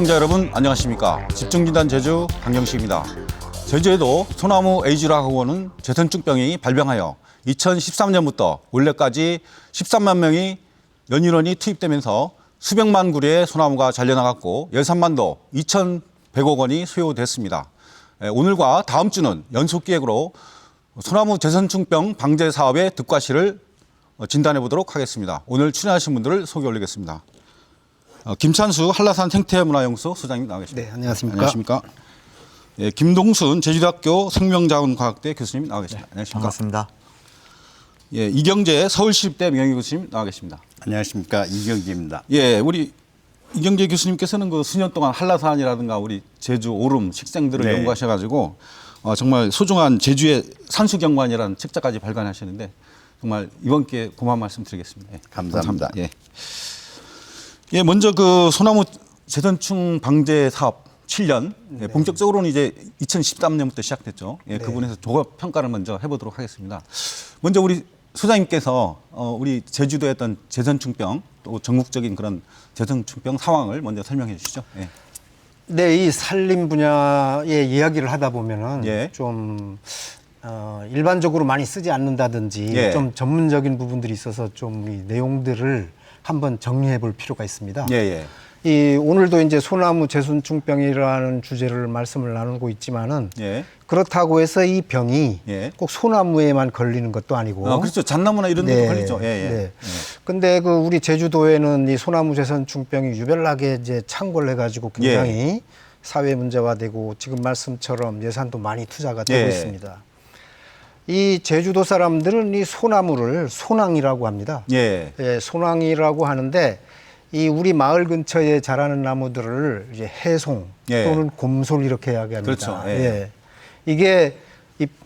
시청자 여러분 안녕하십니까. 집중진단 제주 강경식입니다. 제주에도 소나무 에이즈라고는 제선증병이 발병하여 2013년부터 올해까지 13만 명이 연인원이 투입되면서 수백만 그루의 소나무가 잘려나갔고 예산만도 2,100억 원이 소요됐습니다. 오늘과 다음 주는 연속기획으로 소나무 제선증병 방제 사업의 득과실을 진단해 보도록 하겠습니다. 오늘 출연하신 분들을 소개 올리겠습니다. 김찬수 한라산 생태문화연구소 소장님 나와 계십니다. 네, 안녕하십니까. 안녕하십니까. 예, 김동순 제주대학교 생명자원과학대 교수님 나와 계십니다. 네, 안녕하십니까. 반갑습니다. 예, 이경재 서울시립대 명예교수님 나와 계십니다. 안녕하십니까. 이경재입니다. 예, 우리 이경재 교수님께서는 그 수년 동안 한라산이라든가 우리 제주 오름 식생들을 네. 연구하셔가지고 정말 소중한 제주의 산수경관이라는 책자까지 발간하셨는데 정말 이번 기회에 고마운 말씀 드리겠습니다. 예, 감사합니다. 예. 예, 먼저 그 소나무 제선충 방제 사업 7년 예, 본격적으로는 이제 2013년부터 시작됐죠. 예, 그 부분에서 종합 평가를 먼저 해보도록 하겠습니다. 먼저 우리 소장님께서 우리 제주도의 어떤 제선충병 또 전국적인 그런 제선충병 상황을 먼저 설명해 주시죠. 예. 네, 이 산림 분야의 이야기를 하다 보면은 예. 좀 일반적으로 많이 쓰지 않는다든지 예. 좀 전문적인 부분들이 있어서 좀 이 내용들을 한번 정리해 볼 필요가 있습니다. 예, 예. 이 오늘도 이제 소나무 제선충병이라는 주제를 말씀을 나누고 있지만은 예. 그렇다고 해서 이 병이 예. 꼭 소나무에만 걸리는 것도 아니고 그렇죠. 잣나무나 이런 데도 네, 걸리죠. 예, 예. 네. 근데 그 우리 제주도에는 이 소나무 제선충병이 유별나게 이제 창궐해 가지고 굉장히 사회 문제화되고 지금 말씀처럼 예산도 많이 투자가 되고 예. 있습니다. 이 제주도 사람들은 이 소나무를 소낭이라고 합니다. 예. 예, 소낭이라고 하는데 이 우리 마을 근처에 자라는 나무들을 이제 해송 예. 또는 곰솔 이렇게 이야기합니다. 그렇죠. 예. 예. 이게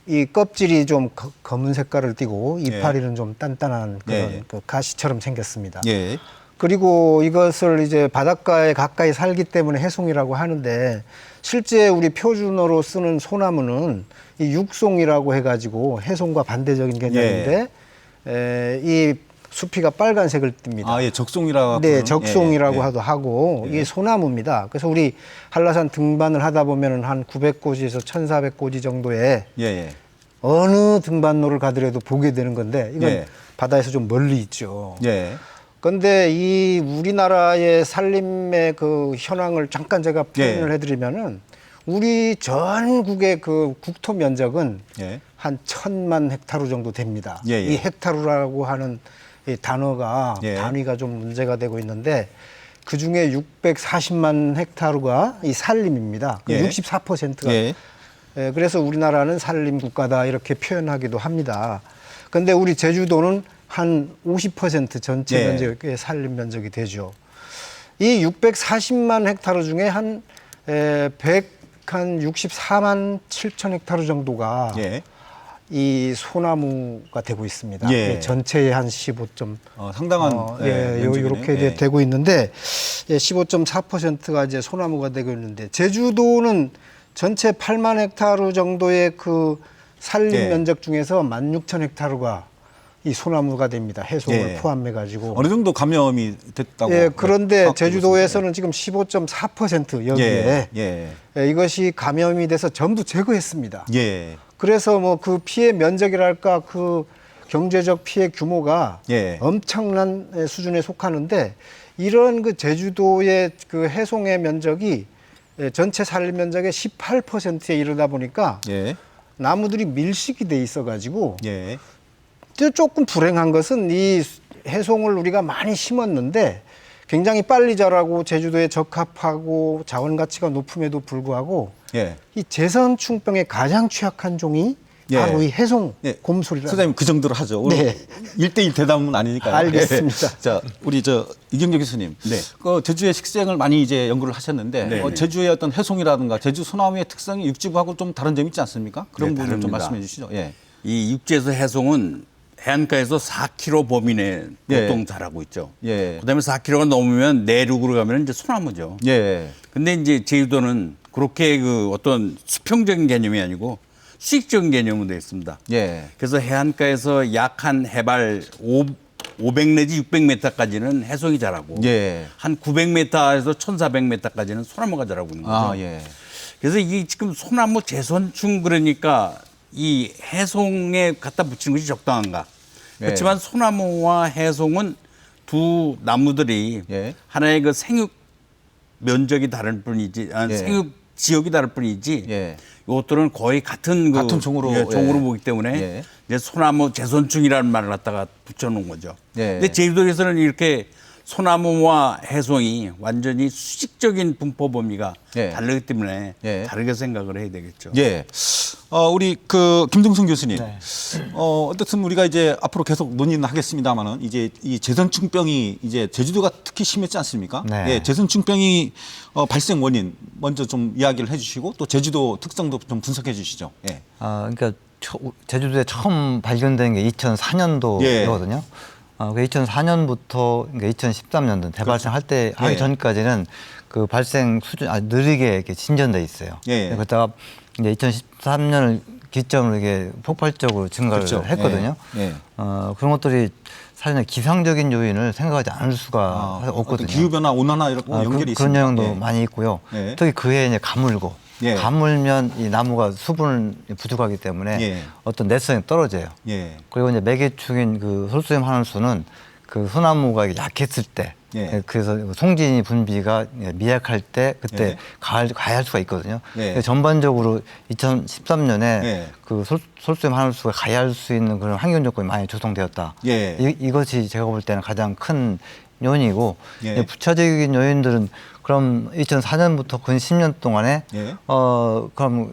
이 껍질이 좀 검은 색깔을 띠고 예. 이파리는 좀 단단한 그런 예. 그 가시처럼 생겼습니다. 예. 그리고 이것을 이제 바닷가에 가까이 살기 때문에 해송이라고 하는데 실제 우리 표준어로 쓰는 소나무는 이 육송이라고 해가지고 해송과 반대적인 개념인데 이 수피가 빨간색을 띱니다. 아, 예. 적송이라고. 네, 적송이라고 예. 하고 이게 소나무입니다. 그래서 우리 한라산 등반을 하다 보면은 한 900고지에서 1,400고지 정도의 예, 예. 어느 등반로를 가더라도 보게 되는 건데 이건 예. 바다에서 좀 멀리 있죠. 예. 그런데 이 우리나라의 산림의 그 현황을 잠깐 제가 표현을 예. 해드리면은 우리 전국의 그 국토 면적은 예. 한 1,000만 헥타르 정도 됩니다. 예, 예. 이 헥타르라고 하는 이 단어가 예. 단위가 좀 문제가 되고 있는데 그 중에 640만 헥타르가 이 산림입니다. 그 예. 64%가. 예. 예, 그래서 우리나라는 산림 국가다 이렇게 표현하기도 합니다. 그런데 우리 제주도는 한 50% 전체 예. 면적의 산림 면적이 되죠. 이 640만 헥타르 중에 한 164만 7천 헥타르 정도가 예. 이 소나무가 되고 있습니다. 예. 전체의 한 15점 상당한 이렇게 이제 되고 있는데 15.4%가 이제 소나무가 되고 있는데 제주도는 전체 8만 헥타르 정도의 그 산림 예. 면적 중에서 16,000 헥타르가 이 소나무가 됩니다. 해송을 예. 포함해 가지고. 어느 정도 감염이 됐다고. 예, 그런데 파악되고 제주도에서는 지금 15.4% 여기에 예. 이것이 감염이 돼서 전부 제거했습니다. 예. 그래서 뭐 그 피해 면적이랄까 그 경제적 피해 규모가 예. 엄청난 수준에 속하는데 이런 그 제주도의 그 해송의 면적이 전체 산림 면적의 18%에 이르다 보니까 예. 나무들이 밀식이 돼 있어 가지고 예. 조금 불행한 것은 이 해송을 우리가 많이 심었는데 굉장히 빨리 자라고 제주도에 적합하고 자원 가치가 높음에도 불구하고 예. 이 제선충병에 가장 취약한 종이 예. 바로 이 해송 예. 곰솔이라는. 소장님 그 정도로 하죠. 오늘 네. 1대1 대담은 아니니까요. 알겠습니다. 예. 자, 우리 이경재 교수님. 네. 그 제주의 식생을 많이 이제 연구를 하셨는데 네. 제주의 어떤 해송이라든가 제주 소나무의 특성이 육지부하고 좀 다른 점이 있지 않습니까? 그런 네, 부분을 좀 다릅니다. 말씀해 주시죠. 예. 이 육지에서 해송은 해안가에서 4km 범위 내에 예. 보통 자라고 있죠. 예. 그다음에 4km가 넘으면 내륙으로 가면 이제 소나무죠. 예. 근데 이제 제주도는 그렇게 그 어떤 수평적인 개념이 아니고 수익적인 개념으로 되어 있습니다. 예. 그래서 해안가에서 약 한 해발 500 내지 600m까지는 해송이 자라고 예. 한 900m에서 1400m까지는 소나무가 자라고 있는 거죠. 아, 예. 그래서 이게 지금 소나무 재선충 그러니까 이 해송에 갖다 붙이는 것이 적당한가. 예. 그렇지만 소나무와 해송은 두 나무들이 예. 하나의 그 생육 면적이 다를 뿐이지, 예. 생육 지역이 다를 뿐이지. 예. 이것들은 거의 같은 같은 종으로, 종으로 예. 보기 때문에 예. 이제 소나무 재선충이라는 말을 갖다가 붙여놓은 거죠. 예. 근데 제주도에서는 이렇게 소나무와 해송이 완전히 수직적인 분포 범위가 예. 다르기 때문에 예. 다르게 생각을 해야 되겠죠. 예. 우리 그 김동순 교수님. 어떻든 우리가 이제 앞으로 계속 논의는 하겠습니다만은 이제 이 재선충병이 이제 제주도가 특히 심했지 않습니까? 네. 예. 재선충병이 발생 원인 먼저 좀 이야기를 해 주시고 또 제주도 특성도 좀 분석해 주시죠. 예. 그러니까 제주도에 처음 발견된 게 2004년도거든요. 그 2004년부터 그러니까 2013년도 대발생 하기 예. 전까지는 그 발생 수준 아주 느리게 이렇게 진전돼 있어요. 예. 그러다가 이제 2013년을 기점으로 이게 폭발적으로 증가를 그렇죠. 했거든요. 예. 그런 것들이 사실은 기상적인 요인을 생각하지 않을 수가 없거든요. 기후 변화, 온난화 이런 거 연결이 있습니다. 그런 영향도 예. 많이 있고요. 예. 특히 그해 이제 가물고 예. 가물면 이 나무가 수분을 부족하기 때문에 예. 어떤 내성이 떨어져요. 예. 그리고 이제 매개축인 그 솔수염 하늘수는 그 소나무가 약했을 때, 예. 그래서 송진이 분비가 미약할 때 그때 예. 가해할 수가 있거든요. 예. 전반적으로 2013년에 예. 그 솔수염 하늘수가 가해할 수 있는 그런 환경 조건이 많이 조성되었다. 예. 이것이 제가 볼 때는 가장 큰 요인이고 예. 부차적인 요인들은 그럼 2004년부터 근 10년 동안에 예. 그럼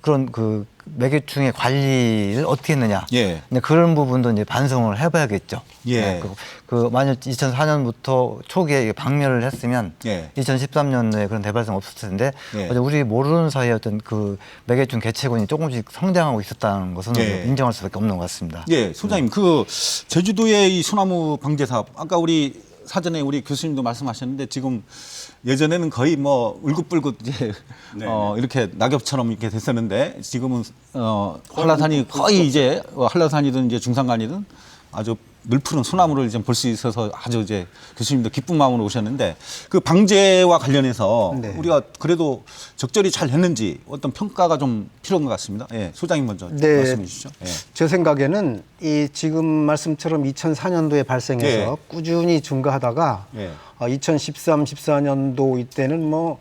그런 그 매개충의 관리를 어떻게 했느냐. 예. 근데 그런 부분도 이제 반성을 해봐야겠죠. 예. 네, 그 만약 2004년부터 초기에 방류를 했으면 예. 2013년에 그런 대발생 없었을 텐데 예. 어제 우리 모르는 사이에 어떤 그 매개충 개체군이 조금씩 성장하고 있었다는 것은 예. 인정할 수밖에 없는 것 같습니다. 예, 소장님, 그 제주도의 이 소나무 방제 사업, 아까 우리 사전에 우리 교수님도 말씀하셨는데 지금 예전에는 거의 뭐 울긋불긋 이제 네. 이렇게 낙엽처럼 이렇게 됐었는데 지금은 한라산이 거의 이제 한라산이든 이제 중산간이든 아주 늘푸른 소나무를 좀 볼 수 있어서 아주 이제 교수님도 기쁜 마음으로 오셨는데 그 방제와 관련해서 네. 우리가 그래도 적절히 잘 했는지 어떤 평가가 좀 필요한 것 같습니다. 예, 소장님 먼저 네. 말씀해 주시죠. 예. 제 생각에는 이 지금 말씀처럼 2004년도에 발생해서 예. 꾸준히 증가하다가 예. 2013, 14년도 이때는 뭐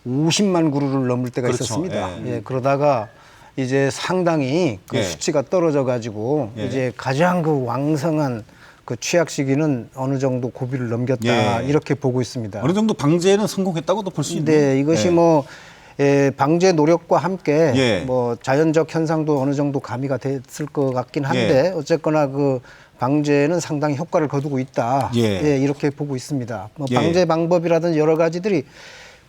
50만 그루를 넘을 때가 그렇죠. 있었습니다. 예. 예, 그러다가 이제 상당히 그 예. 수치가 떨어져 가지고 예. 이제 가장 그 왕성한 그 취약 시기는 어느 정도 고비를 넘겼다 예. 이렇게 보고 있습니다. 어느 정도 방제는 성공했다고도 볼 수 있네요. 네, 이것이 예. 뭐 방제 노력과 함께 예. 뭐 자연적 현상도 어느 정도 가미가 됐을 것 같긴 한데 어쨌거나 그 방제는 상당히 효과를 거두고 있다. 예. 이렇게 보고 있습니다. 뭐 예. 방제 방법이라든지 여러 가지들이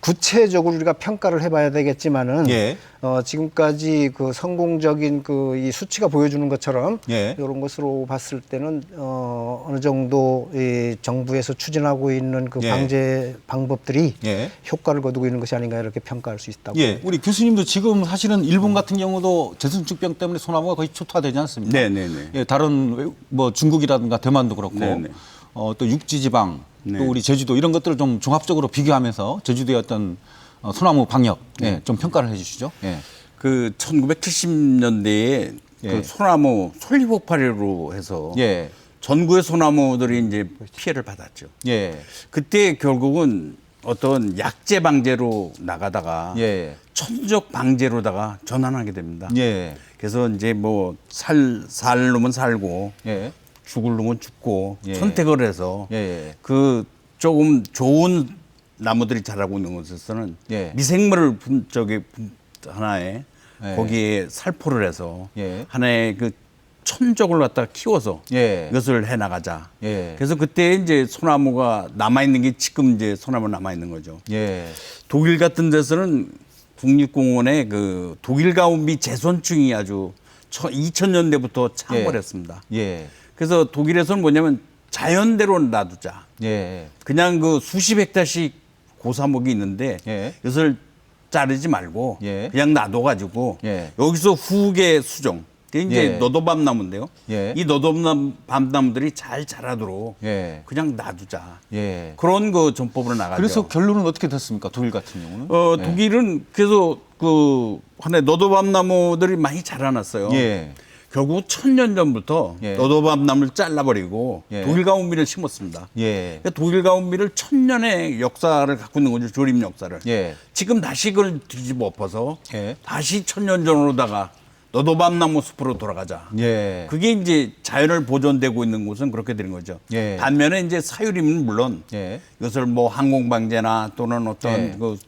구체적으로 우리가 평가를 해봐야 되겠지만은 예. 지금까지 그 성공적인 그 이 수치가 보여주는 것처럼 예. 이런 것으로 봤을 때는 어느 정도 이 정부에서 추진하고 있는 그 예. 방제 방법들이 예. 효과를 거두고 있는 것이 아닌가 이렇게 평가할 수 있다고. 예, 우리 교수님도 지금 사실은 일본 같은 경우도 재선충병 때문에 소나무가 거의 초토화되지 않습니까? 네네네. 예, 다른 뭐 중국이라든가 대만도 그렇고 네네. 또 육지지방 네. 또 우리 제주도 이런 것들을 좀 종합적으로 비교하면서 제주도의 어떤 소나무 방역 예, 좀 평가를 해주시죠. 예. 그 1970년대에 예. 그 소나무 솔리폭발으로 해서 예. 전국의 소나무들이 이제 피해를 받았죠. 예. 그때 결국은 어떤 약재 방제로 나가다가 예. 천적 방제로다가 전환하게 됩니다. 예. 그래서 이제 뭐 살 놈은 살고 예. 죽을 놈은 죽고 예. 선택을 해서 예. 그 조금 좋은 나무들이 자라고 있는 곳에서는 예. 미생물을 하나의 예. 거기에 살포를 해서 예. 하나의 그 천적을 갖다가 키워서 예. 이것을 해 나가자. 예. 그래서 그때 이제 소나무가 남아 있는 게 지금 이제 소나무 남아 있는 거죠. 예. 독일 같은 데서는 국립공원에 그 독일가온비 재선충이 아주 2000년대부터 창궐했습니다. 예. 그래서 독일에서는 뭐냐면 자연대로 놔두자. 예. 그냥 그 수십 헥타씩 고사목이 있는데 예. 이것을 자르지 말고 예. 그냥 놔둬가지고 예. 여기서 후계 수종 그게 이제 예. 너도밤나무인데요. 예. 이 너도밤나무들이 잘 자라도록 예. 그냥 놔두자. 예. 그런 그 전법으로 나가죠. 그래서 결론은 어떻게 됐습니까? 독일 같은 경우는? 독일은 그래서 그 한해 너도밤나무들이 많이 자라났어요. 예. 결국 1000년 전부터 예. 너도밤나무를 잘라버리고 예. 독일 가온비를 심었습니다. 예. 그러니까 독일 가온비를 1000년의 역사를 갖고 있는 거죠. 조림 역사를. 예. 지금 다시 그걸 뒤집어 엎어서 예. 다시 1000년 전으로다가 너도밤나무 숲으로 돌아가자. 예. 그게 이제 자연을 보존되고 있는 곳은 그렇게 되는 거죠. 예. 반면에 이제 사유림은 물론 예. 이것을 뭐 항공방제나 또는 어떤 예. 그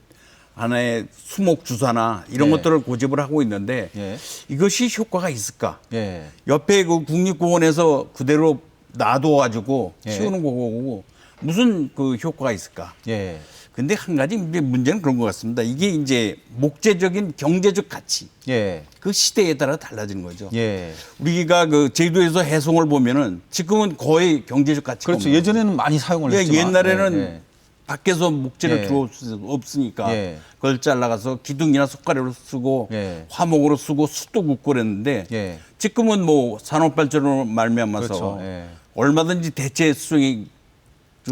하나의 수목 주사나 이런 예. 것들을 고집을 하고 있는데 예. 이것이 효과가 있을까? 예. 옆에 그 국립공원에서 그대로 놔둬가지고 예. 키우는 거고 무슨 그 효과가 있을까? 예. 근데 한 가지 이제 문제는 그런 것 같습니다. 이게 이제 목재적인 경제적 가치 예. 그 시대에 따라 달라지는 거죠. 예. 우리가 그 제주도에서 해송을 보면은 지금은 거의 경제적 가치가 그렇죠. 없는 예전에는 많이 사용을 거예요. 했지만 옛날에는 예. 밖에서 목재를 예. 들어올 수 없으니까 예. 그걸 잘라가서 기둥이나 숟가락으로 쓰고 예. 화목으로 쓰고 숯도 굽고 그랬는데 예. 지금은 뭐 산업발전으로 말미암아서 그렇죠. 예. 얼마든지 대체 수용이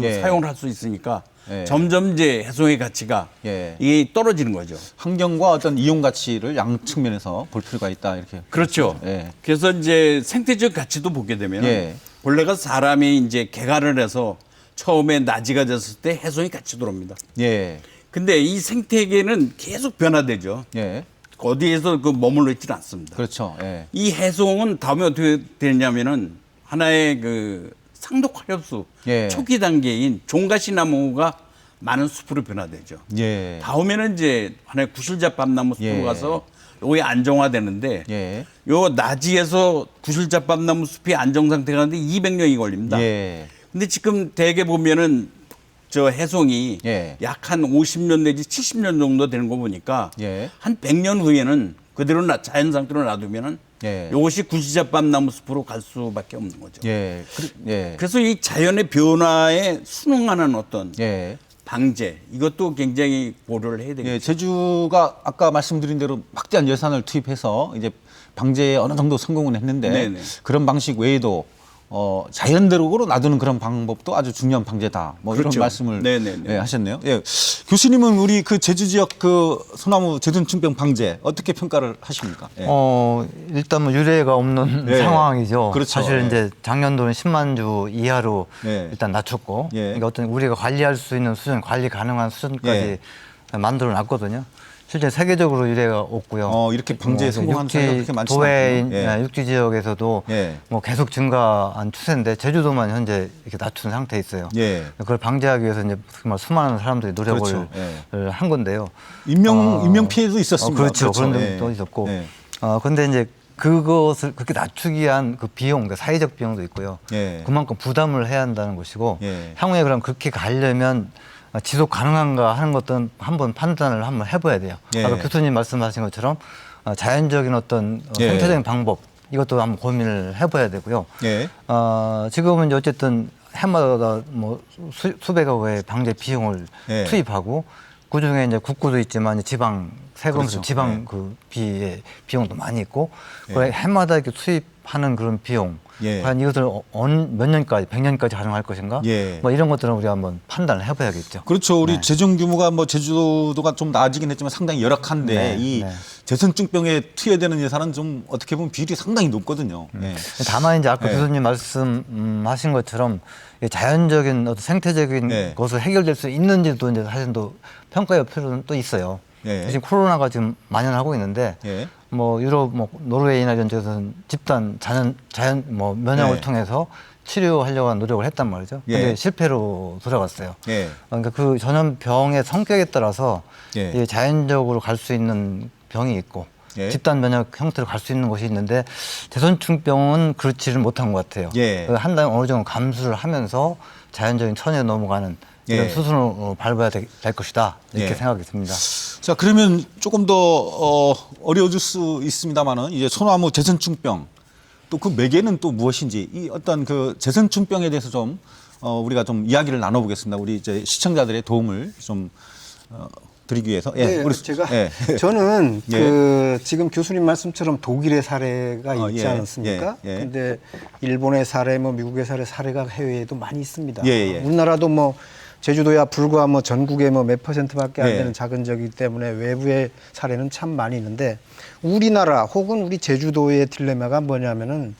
예. 사용을 할 수 있으니까 예. 점점 이제 해송의 가치가 예. 이게 떨어지는 거죠. 환경과 어떤 이용 가치를 양 측면에서 볼 필요가 있다 이렇게. 그렇죠. 예. 그래서 이제 생태적 가치도 보게 되면 예. 본래가 사람이 이제 개간을 해서 처음에 나지가 됐을 때 해송이 같이 들어옵니다. 예. 근데 이 생태계는 계속 변화되죠. 예. 어디에서 그 머물러 있지는 않습니다. 그렇죠. 예. 이 해송은 다음에 어떻게 되냐면은 하나의 그 상독 화렵수 예. 초기 단계인 종가시나무가 많은 숲으로 변화되죠. 예. 다음에는 이제 하나의 구실잡밤나무 숲으로 예. 가서 요게 안정화되는데 예. 요 나지에서 구실잡밤나무 숲이 안정 상태가 가는데 200년이 걸립니다. 예. 근데 지금 대개 보면은 저 해송이 예. 약 한 50년 내지 70년 정도 되는 거 보니까 예. 한 100년 후에는 그대로 자연 상태로 놔두면은 예. 이것이 구시잡밤나무 숲으로 갈 수밖에 없는 거죠. 예. 예. 그래서 이 자연의 변화에 순응하는 어떤 예. 방제 이것도 굉장히 고려를 해야 되겠죠. 예, 제주가 아까 말씀드린 대로 막대한 예산을 투입해서 이제 방제에 어느 정도 성공은 했는데 네네. 그런 방식 외에도 자연대로로 놔두는 그런 방법도 아주 중요한 방제다. 뭐 그렇죠. 이런 말씀을 네네네. 예, 하셨네요. 예. 교수님은 우리 그 제주 지역 그 소나무 제전충병 방제 어떻게 평가를 하십니까? 예. 일단 뭐 유례가 없는 예. 상황이죠. 그렇죠. 사실 예. 이제 작년도는 10만 주 이하로 예. 일단 낮췄고, 예. 그러니까 어떤 우리가 관리할 수 있는 수준, 관리 가능한 수준까지 예. 만들어 놨거든요. 실제 세계적으로 유례가 없고요. 이렇게 방제에 성공한 사례가 그렇게 많지 도외 않군요. 예. 육지 지역에서도 예. 뭐 계속 증가한 추세인데 제주도만 현재 이렇게 낮춘 상태에 있어요. 예. 그걸 방지하기 위해서 이제 정말 수많은 사람들이 노력을 그렇죠. 한 건데요. 인명 피해도 있었습니다. 그렇죠. 그런 예. 점도 있었고. 예. 근데 이제 그것을 그렇게 낮추기 위한 그 비용, 그러니까 사회적 비용도 있고요. 예. 그만큼 부담을 해야 한다는 것이고, 예. 향후에 그럼 그렇게 가려면 지속 가능한가 하는 것들은 한번 판단을 한번 해봐야 돼요. 예. 아까 교수님 말씀하신 것처럼 자연적인 어떤 예. 생태적인 방법, 이것도 한번 고민을 해봐야 되고요. 예. 지금은 이제 어쨌든 해마다 뭐 수백억의 방제 비용을 예. 투입하고 그 중에 이제 국구도 있지만 지방 세금에서 그렇죠. 지방 예. 그 비의 비용도 많이 있고 예. 그래 해마다 이렇게 투입하는 그런 비용 예. 과연 이것을 몇 년까지 100년까지 가능할 것인가 예. 뭐 이런 것들은 우리가 한번 판단을 해봐야겠죠. 그렇죠. 우리 네. 재정 규모가 뭐 제주도가 좀 나아지긴 했지만 상당히 열악한데 네, 이 네. 재선증병에 투여되는 예산은 좀 어떻게 보면 비율이 상당히 높거든요. 예. 다만 이제 아까 예. 교수님 말씀하신 것처럼 이 자연적인 어떤 생태적인 예. 것을 해결될 수 있는지도 이제 사실 또 평가할 필요는 또 있어요. 예. 지금 코로나가 지금 만연하고 있는데 예. 뭐 유럽, 뭐 노르웨이나 이런 데서는 집단 자연 뭐 면역을 예. 통해서 치료하려고 하는 노력을 했단 말이죠. 예. 근데 실패로 돌아갔어요. 예. 그러니까 그 전염병의 성격에 따라서 예. 이 자연적으로 갈 수 있는 병이 있고 예. 집단 면역 형태로 갈 수 있는 것이 있는데 제선충병은 그렇지를 못한 것 같아요. 예. 한 달 어느 정도 감수를 하면서 자연적인 천에 넘어가는 이런 예. 수순을 밟아야 될 것이다 이렇게 예. 생각이 듭니다. 자, 그러면 조금 더 어려워질 수 있습니다만은 이제 소나무 재선충병 또 그 매개는 또 무엇인지 이 어떤 그 재선충병에 대해서 좀 우리가 좀 이야기를 나눠보겠습니다. 우리 이제 시청자들의 도움을 좀 드리기 위해서. 예. 네, 우리 제가 예. 저는 예. 그 지금 교수님 말씀처럼 독일의 사례가 있지 예, 않았습니까? 예, 예. 근데 일본의 사례, 뭐 미국의 사례가 해외에도 많이 있습니다. 예, 예. 우리나라도 뭐 제주도야 불과 뭐 전국에 뭐 몇 %밖에 안 예. 되는 작은 지역이기 때문에 외부의 사례는 참 많이 있는데 우리나라 혹은 우리 제주도의 딜레마가 뭐냐면은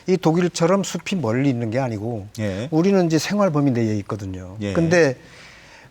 이 독일처럼 숲이 멀리 있는 게 아니고 예. 우리는 이제 생활 범위 내에 있거든요. 예. 근데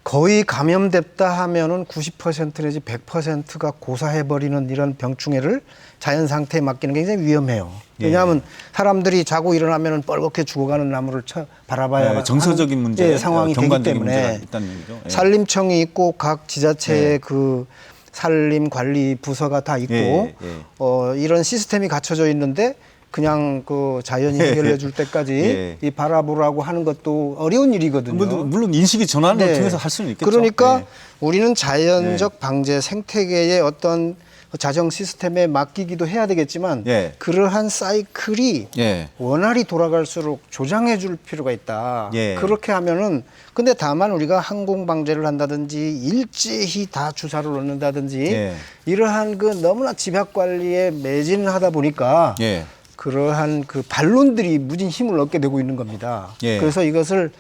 거의 감염됐다 하면은 90% 내지 100%가 고사해버리는 이런 병충해를 자연 상태에 맡기는 게 굉장히 위험해요. 예. 왜냐하면 사람들이 자고 일어나면은 뻘겋게 죽어가는 나무를 바라봐야 예, 정서적인 하는, 문제, 예, 상황이 되기 경관적인 문제가 때문에 있다는 얘기죠. 예. 산림청이 있고 각 지자체의 예. 그 산림 관리 부서가 다 있고 예, 예. 이런 시스템이 갖춰져 있는데 그냥 그 자연이 해결해 줄 때까지 예. 이 바라보라고 하는 것도 어려운 일이거든요. 물론 인식의 전환을 네. 통해서 할 수는 있겠죠. 그러니까 예. 우리는 자연적 방제 생태계의 어떤 자정 시스템에 맡기기도 해야 되겠지만 예. 그러한 사이클이 예. 원활히 돌아갈수록 조장해 줄 필요가 있다. 예. 그렇게 하면은 근데 다만 우리가 항공 방제를 한다든지 일제히 다 주사를 놓는다든지 예. 이러한 그 너무나 집약 관리에 매진하다 보니까 예. 그러한 그 반론들이 무진 힘을 얻게 되고 있는 겁니다. 예. 그래서 이것을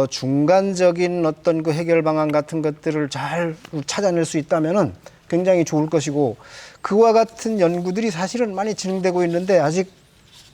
중간적인 어떤 그 해결 방안 같은 것들을 잘 찾아낼 수 있다면은 굉장히 좋을 것이고 그와 같은 연구들이 사실은 많이 진행되고 있는데 아직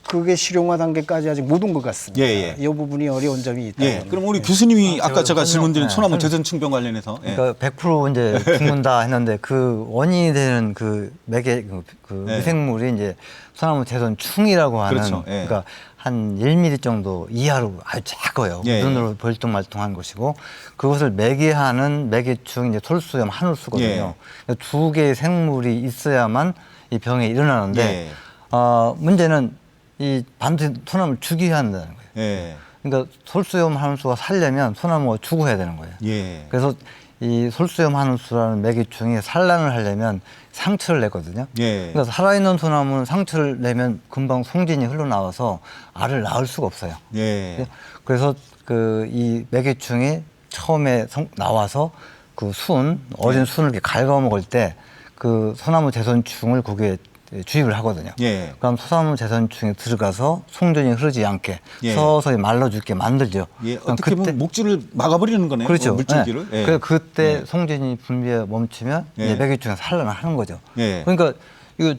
그게 실용화 단계까지 아직 못 온 것 같습니다. 예, 예. 이 부분이 어려운 점이 있다. 예. 그럼 우리 교수님이 아까 제가 설명, 질문드린 네. 소나무 재선충병 관련해서 예. 그러니까 100% 이제 죽는다 했는데 그 원인이 되는 그 매개 그 예. 미생물이 이제 소나무 재선충이라고 하는 그렇죠. 예. 그러니까 한 1mm 정도 이하로 아주 작아요. 예. 눈으로 벌뚱말뚱한 것이고 그것을 매개하는 매개충이 이제 솔수염 하늘수거든요. 두 개의 생물이 있어야만 이 병이 일어나는데 예. 문제는 이 반드시 소나무를 죽여야 한다는 거예요. 예. 그러니까 솔수염 하늘수가 살려면 소나무가 죽어야 되는 거예요. 예. 그래서 이 솔수염 하늘수라는 매개충이 산란을 하려면 상처를 내거든요. 예. 그러니까 살아있는 소나무는 상처를 내면 금방 송진이 흘러나와서 알을 낳을 수가 없어요. 예. 그래서 그 이 매개충이 처음에 나와서 그 어린 순을 이렇게 갉아먹을 때 그 소나무 재선충을 거기에 주입을 하거든요. 예. 그럼 소나무 재선충이 들어가서 송전이 흐르지 않게 예. 서서히 말라 죽게 만들죠. 예. 그럼 어떻게 보면 목줄을 막아버리는 거네요. 그렇죠. 물줄기를. 네. 예. 그래서 그때 예. 송진이 분비가 멈추면 예. 이제 매개충이 산란을 하는 거죠. 예. 그러니까 이거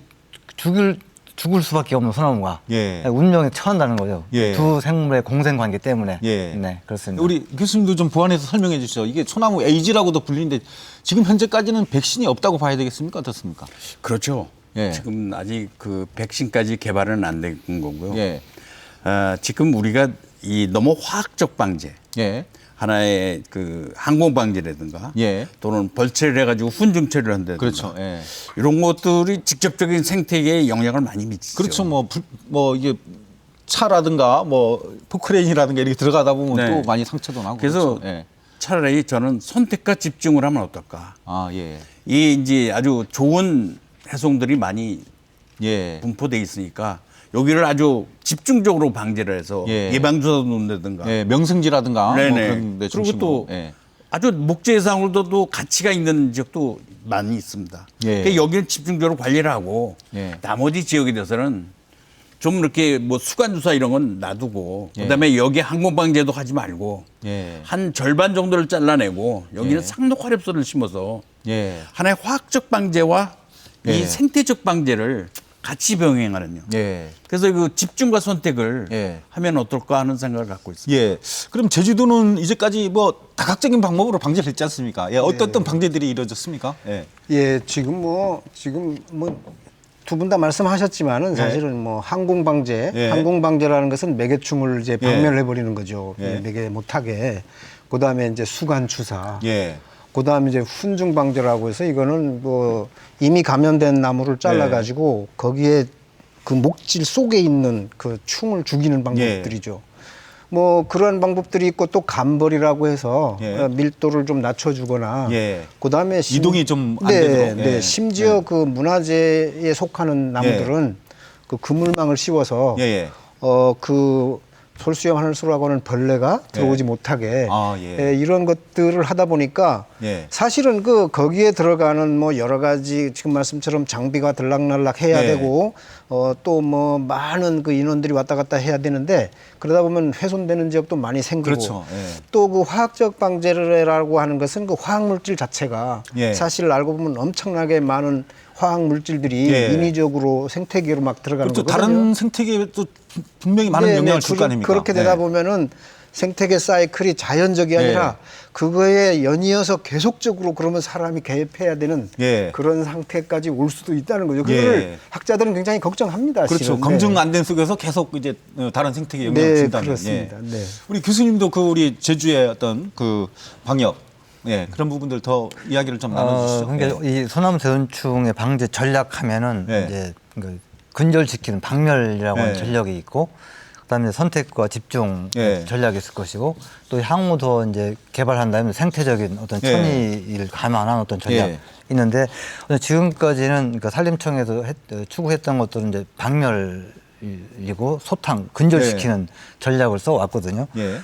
죽을 수밖에 없는 소나무가 예. 운명에 처한다는 거죠. 예. 두 생물의 공생 관계 때문에. 예. 네, 그렇습니다. 우리 교수님도 좀 보완해서 설명해 주시죠. 이게 소나무 에이즈라고도 불리는데 지금 현재까지는 백신이 없다고 봐야 되겠습니까? 어떻습니까? 그렇죠. 예. 지금 아직 그 백신까지 개발은 안 된 거고요. 예. 지금 우리가 이 너무 화학적 방제, 예. 하나의 그 항공 방제라든가 예. 또는 벌채를 해가지고 훈증 처리를 한다든가 그렇죠. 예. 이런 것들이 직접적인 생태계에 영향을 많이 미치죠. 그렇죠. 뭐 이게 차라든가 뭐 포크레인이라든가 이렇게 들어가다 보면 네. 또 많이 상처도 나고 그래서 그렇죠. 예. 차라리 저는 선택과 집중을 하면 어떨까? 아, 예. 이 이제 아주 좋은 해송들이 많이 예. 분포돼 있으니까 여기를 아주 집중적으로 방제를 해서 예. 예방주사도 놓는다든가 예, 명승지라든가 뭐 네네. 그런 데 그리고 중심으로. 또 예. 아주 목재상으로도 가치가 있는 지역도 많이 있습니다. 예. 그러니까 여기는 집중적으로 관리를 하고 예. 나머지 지역에 대해서는 좀 이렇게 뭐 수간주사 이런 건 놔두고 예. 그다음에 여기 항공방제도 하지 말고 예. 한 절반 정도를 잘라내고 여기는 예. 상록화렵소를 심어서 예. 하나의 화학적 방제와 예. 이 생태적 방제를 같이 병행하는요. 예. 그래서 그 집중과 선택을 예. 하면 어떨까 하는 생각을 갖고 있습니다. 예. 그럼 제주도는 이제까지 뭐 다각적인 방법으로 방제를 했지 않습니까? 예. 어떤 방제들이 이루어졌습니까? 예. 예, 지금 두 분 다 말씀하셨지만은 예. 사실은 뭐 항공 방제, 예. 항공 방제라는 것은 매개충을 이제 예. 박멸해 버리는 거죠. 예. 매개 못하게. 그다음에 이제 수간 주사. 예. 그다음에 이제 훈중 방제라고 해서 이거는 뭐 이미 감염된 나무를 잘라 가지고 거기에 그 목질 속에 있는 그 충을 죽이는 방법들이죠. 뭐 그런 방법들이 있고 또 감벌이라고 해서 예. 밀도를 좀 낮춰주거나 예. 그다음에 이동이 좀안 네, 되도록. 네. 예. 심지어 그 문화재에 속하는 나무들은 그 그물망을 씌워서 예. 예. 그 솔수염 하늘소라고 하는 벌레가 들어오지 못하게 아, 예. 이런 것들을 하다 보니까 예. 사실은 거기에 들어가는 뭐 여러 가지 지금 말씀처럼 장비가 들락날락 해야 예. 되고 또 뭐 많은 그 인원들이 왔다 갔다 해야 되는데 그러다 보면 훼손되는 지역도 많이 생기고 그렇죠. 예. 또 그 화학적 방제라고 하는 것은 그 화학 물질 자체가 예. 사실 알고 보면 엄청나게 많은 화학 물질들이 예. 인위적으로 생태계로 막 들어가는 또 거거든요. 다른 생태계에 또 분명히 많은 네, 영향을 네, 줄 거 아닙니까? 그렇게 되다 네. 보면은 생태계 사이클이 자연적이 아니라 그거에 연이어서 계속적으로 그러면 사람이 개입해야 되는 예. 그런 상태까지 올 수도 있다는 거죠. 그걸 예. 학자들은 굉장히 걱정합니다. 그렇죠. 실은. 검증 네. 안 된 속에서 계속 이제 다른 생태계 영향을 네, 준다는. 그렇습니다. 예. 네. 우리 교수님도 그 우리 제주의 어떤 그 방역, 그런 부분들 더 이야기를 좀 나눠주시죠. 그러니까 이 소나무 대선충의 방제 전략하면은 네. 이제 그 근절 지키는 박멸이라고 하는 네. 전략이 있고, 그다음에 선택과 집중 네. 전략이 있을 것이고, 또 향후 더 이제 개발한다면 생태적인 어떤 네. 천의를 감안한 어떤 전략 네. 있는데, 지금까지는 그러니까 산림청에서 추구했던 것들은 이제 박멸이고 소탕 근절시키는 전략을 써왔거든요. 예.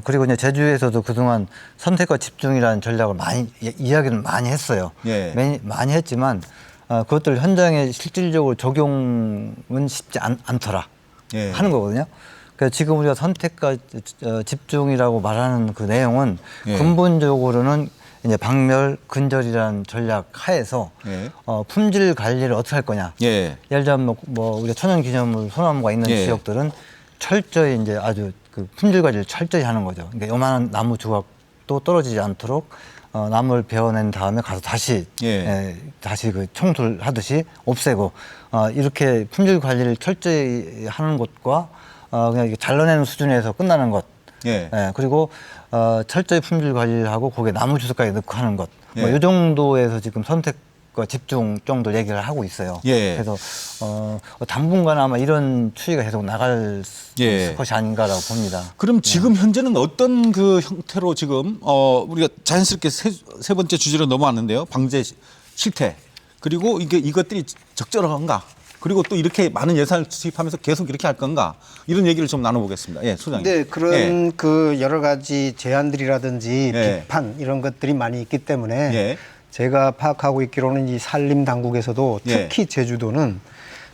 그리고 이제 제주에서도 그동안 선택과 집중이라는 전략을 많이 이야기를 많이 했어요. 예. 많이 했지만 그것들 현장에 실질적으로 적용은 쉽지 않더라 예. 하는 거거든요. 그러니까 지금 우리가 선택과 집중이라고 말하는 그 내용은 예. 근본적으로는 이제 박멸 근절이라는 전략 하에서 예. 품질 관리를 어떻게 할 거냐. 예. 예를 들면 뭐 우리가 천연기념물 소나무가 있는 예. 지역들은 철저히 이제 아주 그 품질 관리를 철저히 하는 거죠. 그러니까 요만한 나무 조각도 떨어지지 않도록 나무를 베어낸 다음에 가서 다시 다시 그 청소하듯이 없애고 이렇게 품질 관리를 철저히 하는 것과 그냥 이렇게 잘라내는 수준에서 끝나는 것. 그리고 철저히 품질 관리를 하고 거기에 나무 주석까지 넣고 하는 것. 뭐 이 정도에서 지금 선택과 집중 정도 얘기를 하고 있어요. 그래서 당분간 아마 이런 추이가 계속 나갈 것이 아닌가라고 봅니다. 그럼 지금 현재는 어떤 그 형태로 지금 우리가 자연스럽게 세 번째 주제로 넘어왔는데요. 방제 실태. 그리고 이것들이 적절한가? 그리고 또 이렇게 많은 예산을 투입하면서 계속 이렇게 할 건가? 이런 얘기를 좀 나눠보겠습니다. 예, 소장님. 네, 그런 그 여러 가지 제안들이라든지 비판 이런 것들이 많이 있기 때문에 제가 파악하고 있기로는 이 산림 당국에서도 특히 제주도는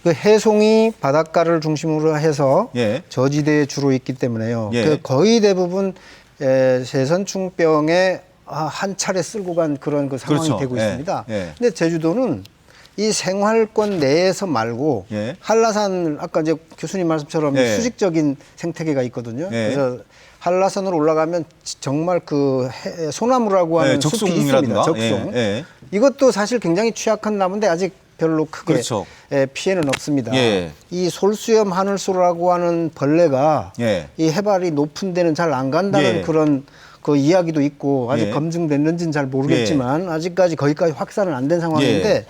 그 해송이 바닷가를 중심으로 해서 저지대에 주로 있기 때문에요. 그 거의 대부분 새선충병에 한 차례 쓸고 간 그런 그 상황이 되고 있습니다. 근데 제주도는 이 생활권 내에서 말고 한라산 아까 이제 교수님 말씀처럼 수직적인 생태계가 있거든요. 그래서 한라산으로 올라가면 정말 그 소나무라고 하는 숲이 있습니다. 적송. 이것도 사실 굉장히 취약한 나무인데 아직 별로 크게 피해는 없습니다. 이 솔수염 하늘소라고 하는 벌레가 이 해발이 높은 데는 잘 안 간다는 그런 그 이야기도 있고 아직 검증됐는지는 잘 모르겠지만 아직까지 거기까지 확산은 안 된 상황인데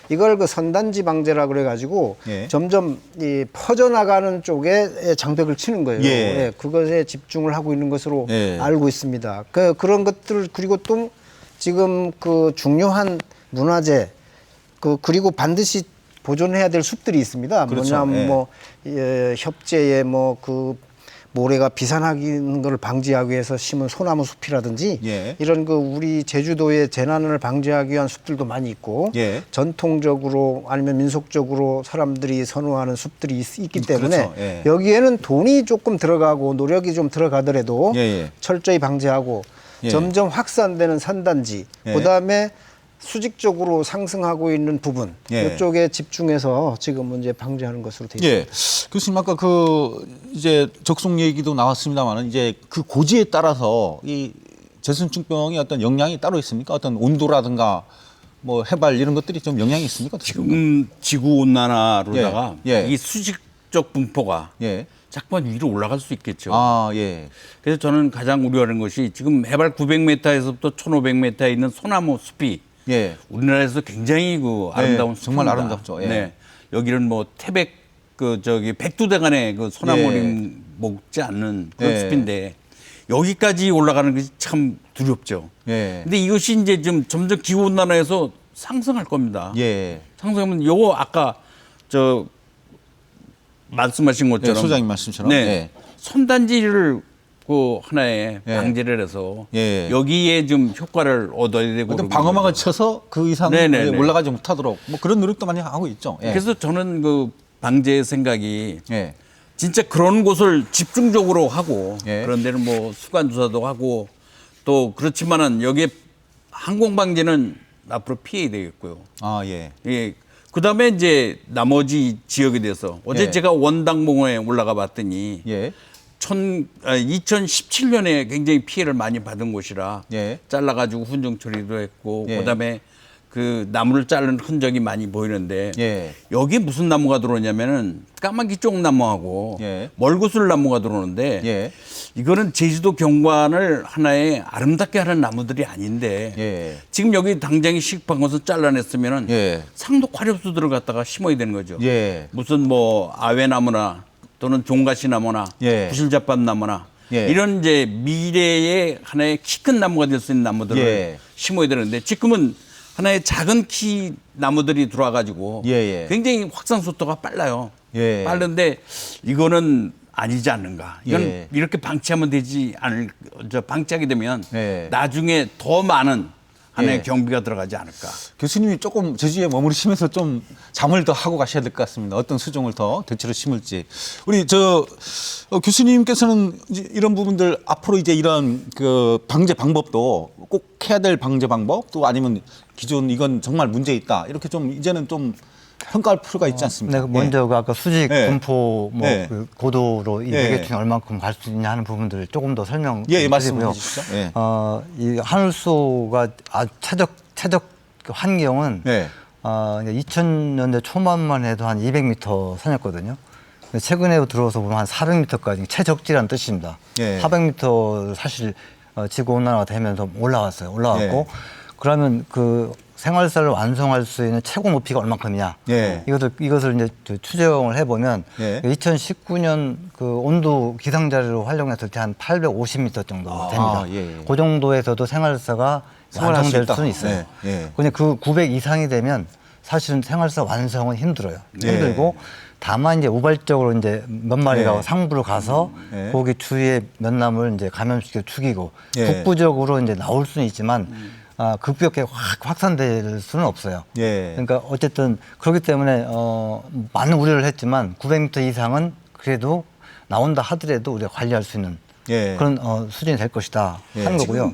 이걸 그 선단지 방제라 그래가지고 점점 이 퍼져나가는 쪽에 장벽을 치는 거예요. 그것에 집중을 하고 있는 것으로 알고 있습니다. 그런 것들 그리고 또 지금 그 중요한 문화재 그리고 반드시 보존해야 될 숲들이 있습니다. 뭐냐면 뭐 협재에 뭐 그 모래가 비산하는 걸 방지하기 위해서 심은 소나무 숲이라든지 이런 그 우리 제주도의 재난을 방지하기 위한 숲들도 많이 있고 전통적으로 아니면 민속적으로 사람들이 선호하는 숲들이 있기 때문에 여기에는 돈이 조금 들어가고 노력이 좀 들어가더라도 철저히 방지하고 점점 확산되는 산단지 그다음에 수직적으로 상승하고 있는 부분 이쪽에 집중해서 지금 문제 방지하는 것으로 되어 있습니다. 교수님 아까 그 이제 적송 얘기도 나왔습니다만은 이제 그 고지에 따라서 이 제선충병이 어떤 영향이 따로 있습니까? 어떤 온도라든가 뭐 해발 이런 것들이 좀 영향이 있습니까? 지금 지구 온난화로다가 이 수직적 분포가 자꾸만 위로 올라갈 수 있겠죠. 그래서 저는 가장 우려하는 것이 지금 해발 900m에서부터 1500m에 있는 소나무 숲이 우리나라에서 굉장히 그 아름다운 정말 아름답죠. 여기는 뭐 태백 백두대간의 그 소나무를 먹지 않는 그런 숲인데 여기까지 올라가는 것이 참 두렵죠. 근데 이것이 이제 좀 점점 기후 온난화에서 상승할 겁니다. 상승하면 요거 아까 말씀하신 것처럼 소장님 말씀처럼 손단지를 그 하나의 방지를 해서 여기에 좀 효과를 얻어야 되고 어떤 방어막을 쳐서 그 이상 올라가지 못하도록 뭐 그런 노력도 많이 하고 있죠. 그래서 저는 그 방제 생각이 진짜 그런 곳을 집중적으로 하고 그런 데는 뭐 수관 조사도 하고 또 그렇지만은 여기에 항공 방제는 앞으로 피해야 되겠고요. 그다음에 이제 나머지 지역에 대해서 어제 제가 원당봉에 올라가 봤더니 2017년에 굉장히 피해를 많이 받은 곳이라 잘라가지고 훈정 처리도 했고 그다음에 그 나무를 자른 흔적이 많이 보이는데 여기 무슨 나무가 들어오냐면은 까마귀 쪽 나무하고 멀구슬 나무가 들어오는데 이거는 제주도 경관을 하나의 아름답게 하는 나무들이 아닌데 지금 여기 당장에 시급한 것을 잘라냈으면은 상도 화렵수 들어갔다가 심어야 되는 거죠. 무슨 뭐 아외나무나 또는 종가시나무나 구실잡밥나무나 이런 이제 미래의 하나의 키 큰 나무가 될 수 있는 나무들을 심어야 되는데 지금은 하나의 작은 키 나무들이 들어와가지고 굉장히 확산 속도가 빨라요. 빠른데 이거는 아니지 않는가. 이건 이렇게 방치하면 되지 않을, 방치하게 되면 나중에 더 많은 하나의 경비가 들어가지 않을까. 교수님이 조금 제주에 머무르시면서 좀 잠을 더 하고 가셔야 될 것 같습니다. 어떤 수종을 더 대체로 심을지. 우리 교수님께서는 이런 부분들 앞으로 이제 이런 그 방제 방법도 꼭 해야 될 방제 방법 또 아니면 기존 이건 정말 문제 있다 이렇게 좀 이제는 좀 평가할 필요가 있지 않습니까? 먼저 그 아까 수직 분포 그 고도로 이 매개층이 얼만큼 갈 수 있냐 하는 부분들을 조금 더 설명드리고요. 말씀해 주시죠. 이 하늘소가 아주 최적 환경은 2000년대 초반만 해도 한 200m 선이었거든요. 최근에 들어서 보면 한 400m까지 최적지라는 뜻입니다. 400m 사실 지구 온난화가 되면서 올라왔고 그러면 그 생활사를 완성할 수 있는 최고 높이가 얼마큼이냐. 이것을 이제 추정을 해보면 2019년 그 온도 기상자료로 활용했을 때 한 850m 정도 됩니다. 그 정도에서도 생활사가 완성될 수는 있어요. 근데 그 900 이상이 되면 사실은 생활사 완성은 힘들어요. 힘들고 다만 이제 우발적으로 이제 몇 마리가 상부로 가서 거기 주위에 몇 남을 이제 감염시켜 죽이고 북부적으로 이제 나올 수는 있지만 급격하게 확산될 수는 없어요. 그러니까 어쨌든 그렇기 때문에 많은 우려를 했지만 900m 이상은 그래도 나온다 하더라도 우리가 관리할 수 있는 그런 수준이 될 것이다 하는 거고요.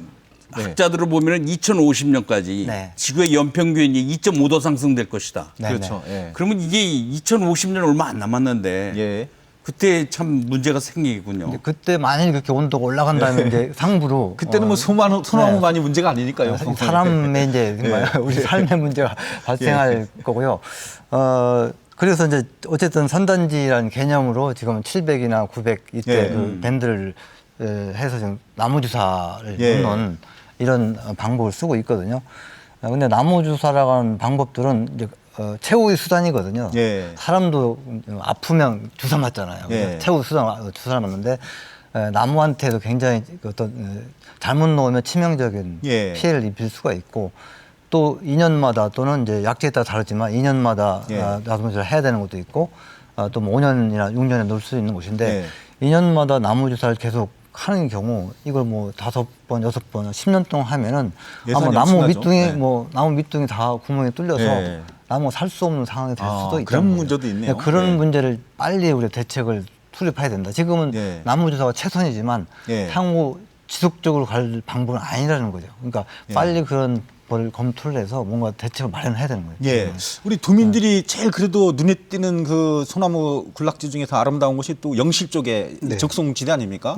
학자들을 보면은 2050년까지 지구의 연평균이 2.5도 상승될 것이다. 그렇죠. 그러면 이게 2050년 얼마 안 남았는데 그때 참 문제가 생기겠군요. 그때 만약에 그렇게 온도가 올라간다면 이제 상부로 그때는 뭐 소나무만이 문제가 아니니까요. 사람의 이제 우리 삶의 문제가 발생할 거고요. 그래서 이제 어쨌든 선단지라는 개념으로 지금 700이나 900 이때 그 밴드를 해서 지금 나무 주사를 놓는 이런 방법을 쓰고 있거든요. 근데 나무 주사라고 하는 방법들은 이제 최후의 수단이거든요. 사람도 아프면 주사 맞잖아요. 최후 주사 맞는데 나무한테도 굉장히 어떤 잘못 놓으면 치명적인 피해를 입힐 수가 있고 또 2년마다 또는 이제 약제에 따라 다르지만 2년마다 나무 주사를 해야 되는 것도 있고 또 뭐 5년이나 6년에 놓을 수 있는 곳인데 2년마다 나무 주사를 계속 하는 경우 이걸 뭐 5번, 6번, 10년 동안 하면은 아마 나무 밑둥이 다 구멍이 뚫려서 나무가 살 수 없는 상황이 될 수도 있다. 그런 문제도 있네요. 그런 문제를 빨리 우리 대책을 수립해야 된다. 지금은 나무 주사가 최선이지만 향후 지속적으로 갈 방법은 아니라는 거죠. 그러니까 빨리 그런 걸 검토를 해서 뭔가 대책을 마련해야 되는 거예요. 우리 도민들이 제일 그래도 눈에 띄는 그 소나무 군락지 중에서 아름다운 곳이 또 영실 쪽에 적송지대 아닙니까?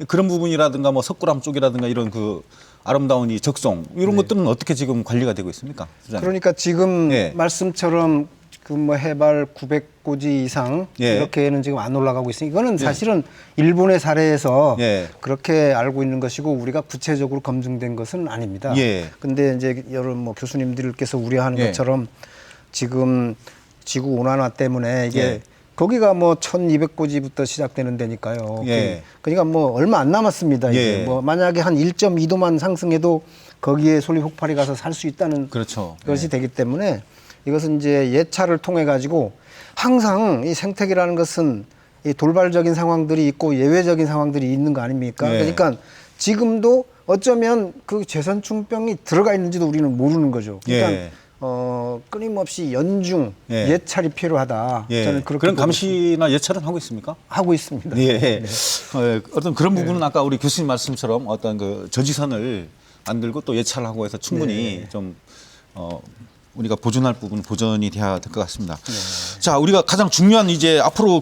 그런 부분이라든가 뭐 석굴암 쪽이라든가 이런 그 아름다운 이 적송 이런 것들은 어떻게 지금 관리가 되고 있습니까? 소장님? 그러니까 지금 말씀처럼 그 뭐 해발 900고지 이상 이렇게는 지금 안 올라가고 있으니 이거는 사실은 일본의 사례에서 그렇게 알고 있는 것이고 우리가 구체적으로 검증된 것은 아닙니다. 근데 이제 여러 뭐 교수님들께서 우려하는 것처럼 지금 지구 온난화 때문에 이게 거기가 뭐 1200고지부터 시작되는 데니까요. 그러니까 뭐 얼마 안 남았습니다. 이제 뭐 만약에 한 1.2도만 상승해도 거기에 솔잎 폭발이 가서 살 수 있다는 것이 되기 때문에 이것은 이제 예찰을 통해 가지고 항상 이 생태계라는 것은 이 돌발적인 상황들이 있고 예외적인 상황들이 있는 거 아닙니까? 그러니까 지금도 어쩌면 그 재선충병이 들어가 있는지도 우리는 모르는 거죠. 그러니까 끊임없이 연중 예찰이 필요하다. 저는 그렇게 그런 감시나 예찰은 하고 있습니까? 하고 있습니다. 네. 어떤 그런 부분은 아까 우리 교수님 말씀처럼 어떤 그 저지선을 만들고 또 예찰하고 해서 충분히 좀 우리가 보존할 부분은 보존이 돼야 될 것 같습니다. 자, 우리가 가장 중요한 이제 앞으로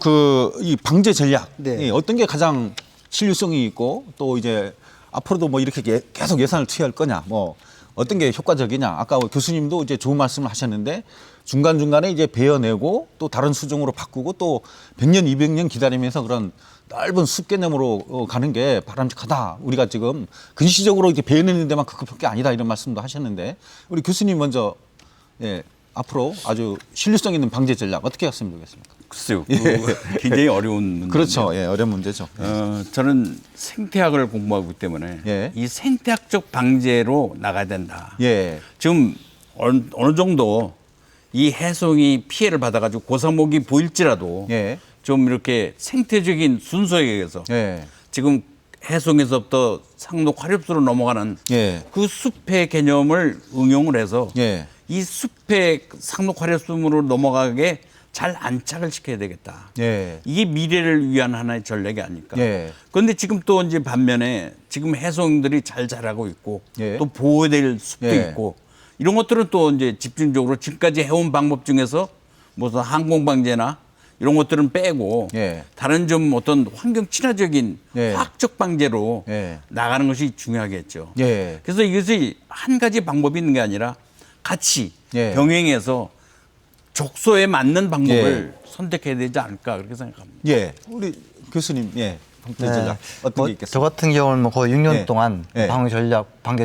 이 방제 전략 어떤 게 가장 실효성이 있고 또 이제 앞으로도 뭐 이렇게 계속 예산을 투여할 거냐, 뭐 어떤 게 효과적이냐. 아까 교수님도 이제 좋은 말씀을 하셨는데 중간중간에 이제 베어내고 또 다른 수종으로 바꾸고 또 100년, 200년 기다리면서 그런 넓은 숲 개념으로 가는 게 바람직하다. 우리가 지금 근시적으로 이렇게 베어내는 데만 그것밖에 아니다 이런 말씀도 하셨는데 우리 교수님 먼저 앞으로 아주 신뢰성 있는 방제 전략 어떻게 했으면 좋겠습니까? 글쎄요. 굉장히 어려운 문제인데요. 그렇죠. 어려운 문제죠. 저는 생태학을 공부하기 때문에 이 생태학적 방제로 나가야 된다. 지금 어느 정도 이 해송이 피해를 받아가지고 고사목이 보일지라도 좀 이렇게 생태적인 순서에 의해서 지금 해송에서부터 상록 화렵수로 넘어가는 그 숲의 개념을 응용을 해서 이 숲의 상록 화렵수로 넘어가게 잘 안착을 시켜야 되겠다. 이게 미래를 위한 하나의 전략이 아닐까. 그런데 지금 또 이제 반면에 지금 해송들이 잘 자라고 있고 또 보호해야 될 숲도 있고 이런 것들은 또 이제 집중적으로 지금까지 해온 방법 중에서 무슨 항공방제나 이런 것들은 빼고 다른 좀 어떤 환경 친화적인 화학적 방제로 나가는 것이 중요하겠죠. 그래서 이것이 한 가지 방법이 있는 게 아니라 같이 병행해서 족소에 맞는 방법을 선택해야 되지 않을까 그렇게 생각합니다. 우리 교수님, 방제 전략 어떤 게 있겠습니까? 저 같은 경우는 뭐 거의 6년 동안 방제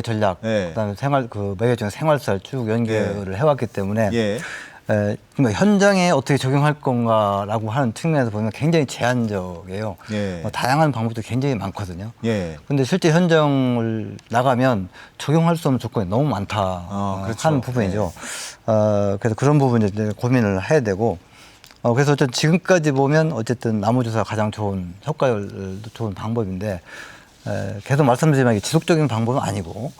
전략, 그다음에 매개중 생활살 쭉 연결을 해왔기 때문에 현장에 어떻게 적용할 건가라고 하는 측면에서 보면 굉장히 제한적이에요. 다양한 방법도 굉장히 많거든요. 그런데 실제 현장을 나가면 적용할 수 없는 조건이 너무 많다 하는 부분이죠. 그래서 그런 부분에 이제 고민을 해야 되고, 그래서 어쨌든 지금까지 보면 어쨌든 나무주사가 가장 좋은 효과율도 좋은 방법인데, 계속 말씀드리지만 이게 지속적인 방법은 아니고.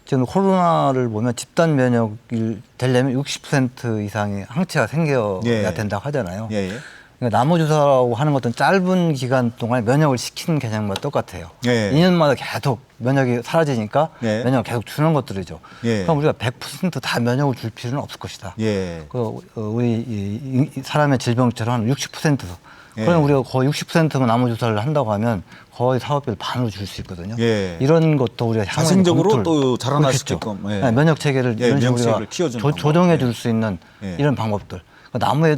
지금 코로나를 보면 집단 면역이 되려면 60% 이상의 항체가 생겨야 된다고 하잖아요. 그러니까 나무주사라고 하는 것은 짧은 기간 동안 면역을 시키는 개념과 똑같아요. 2년마다 계속 면역이 사라지니까 면역을 계속 주는 것들이죠. 그럼 우리가 100% 면역을 줄 필요는 없을 것이다. 우리 사람의 질병처럼 60%. 그럼 우리가 거의 60%만 나무주사를 한다고 하면 거의 사업비를 반으로 줄 수 있거든요. 이런 것도 우리가 자생적으로 또 자라날 수 있게끔 면역 체계를 이런 식으로 우리가 조정해 줄 수 있는 이런 방법들.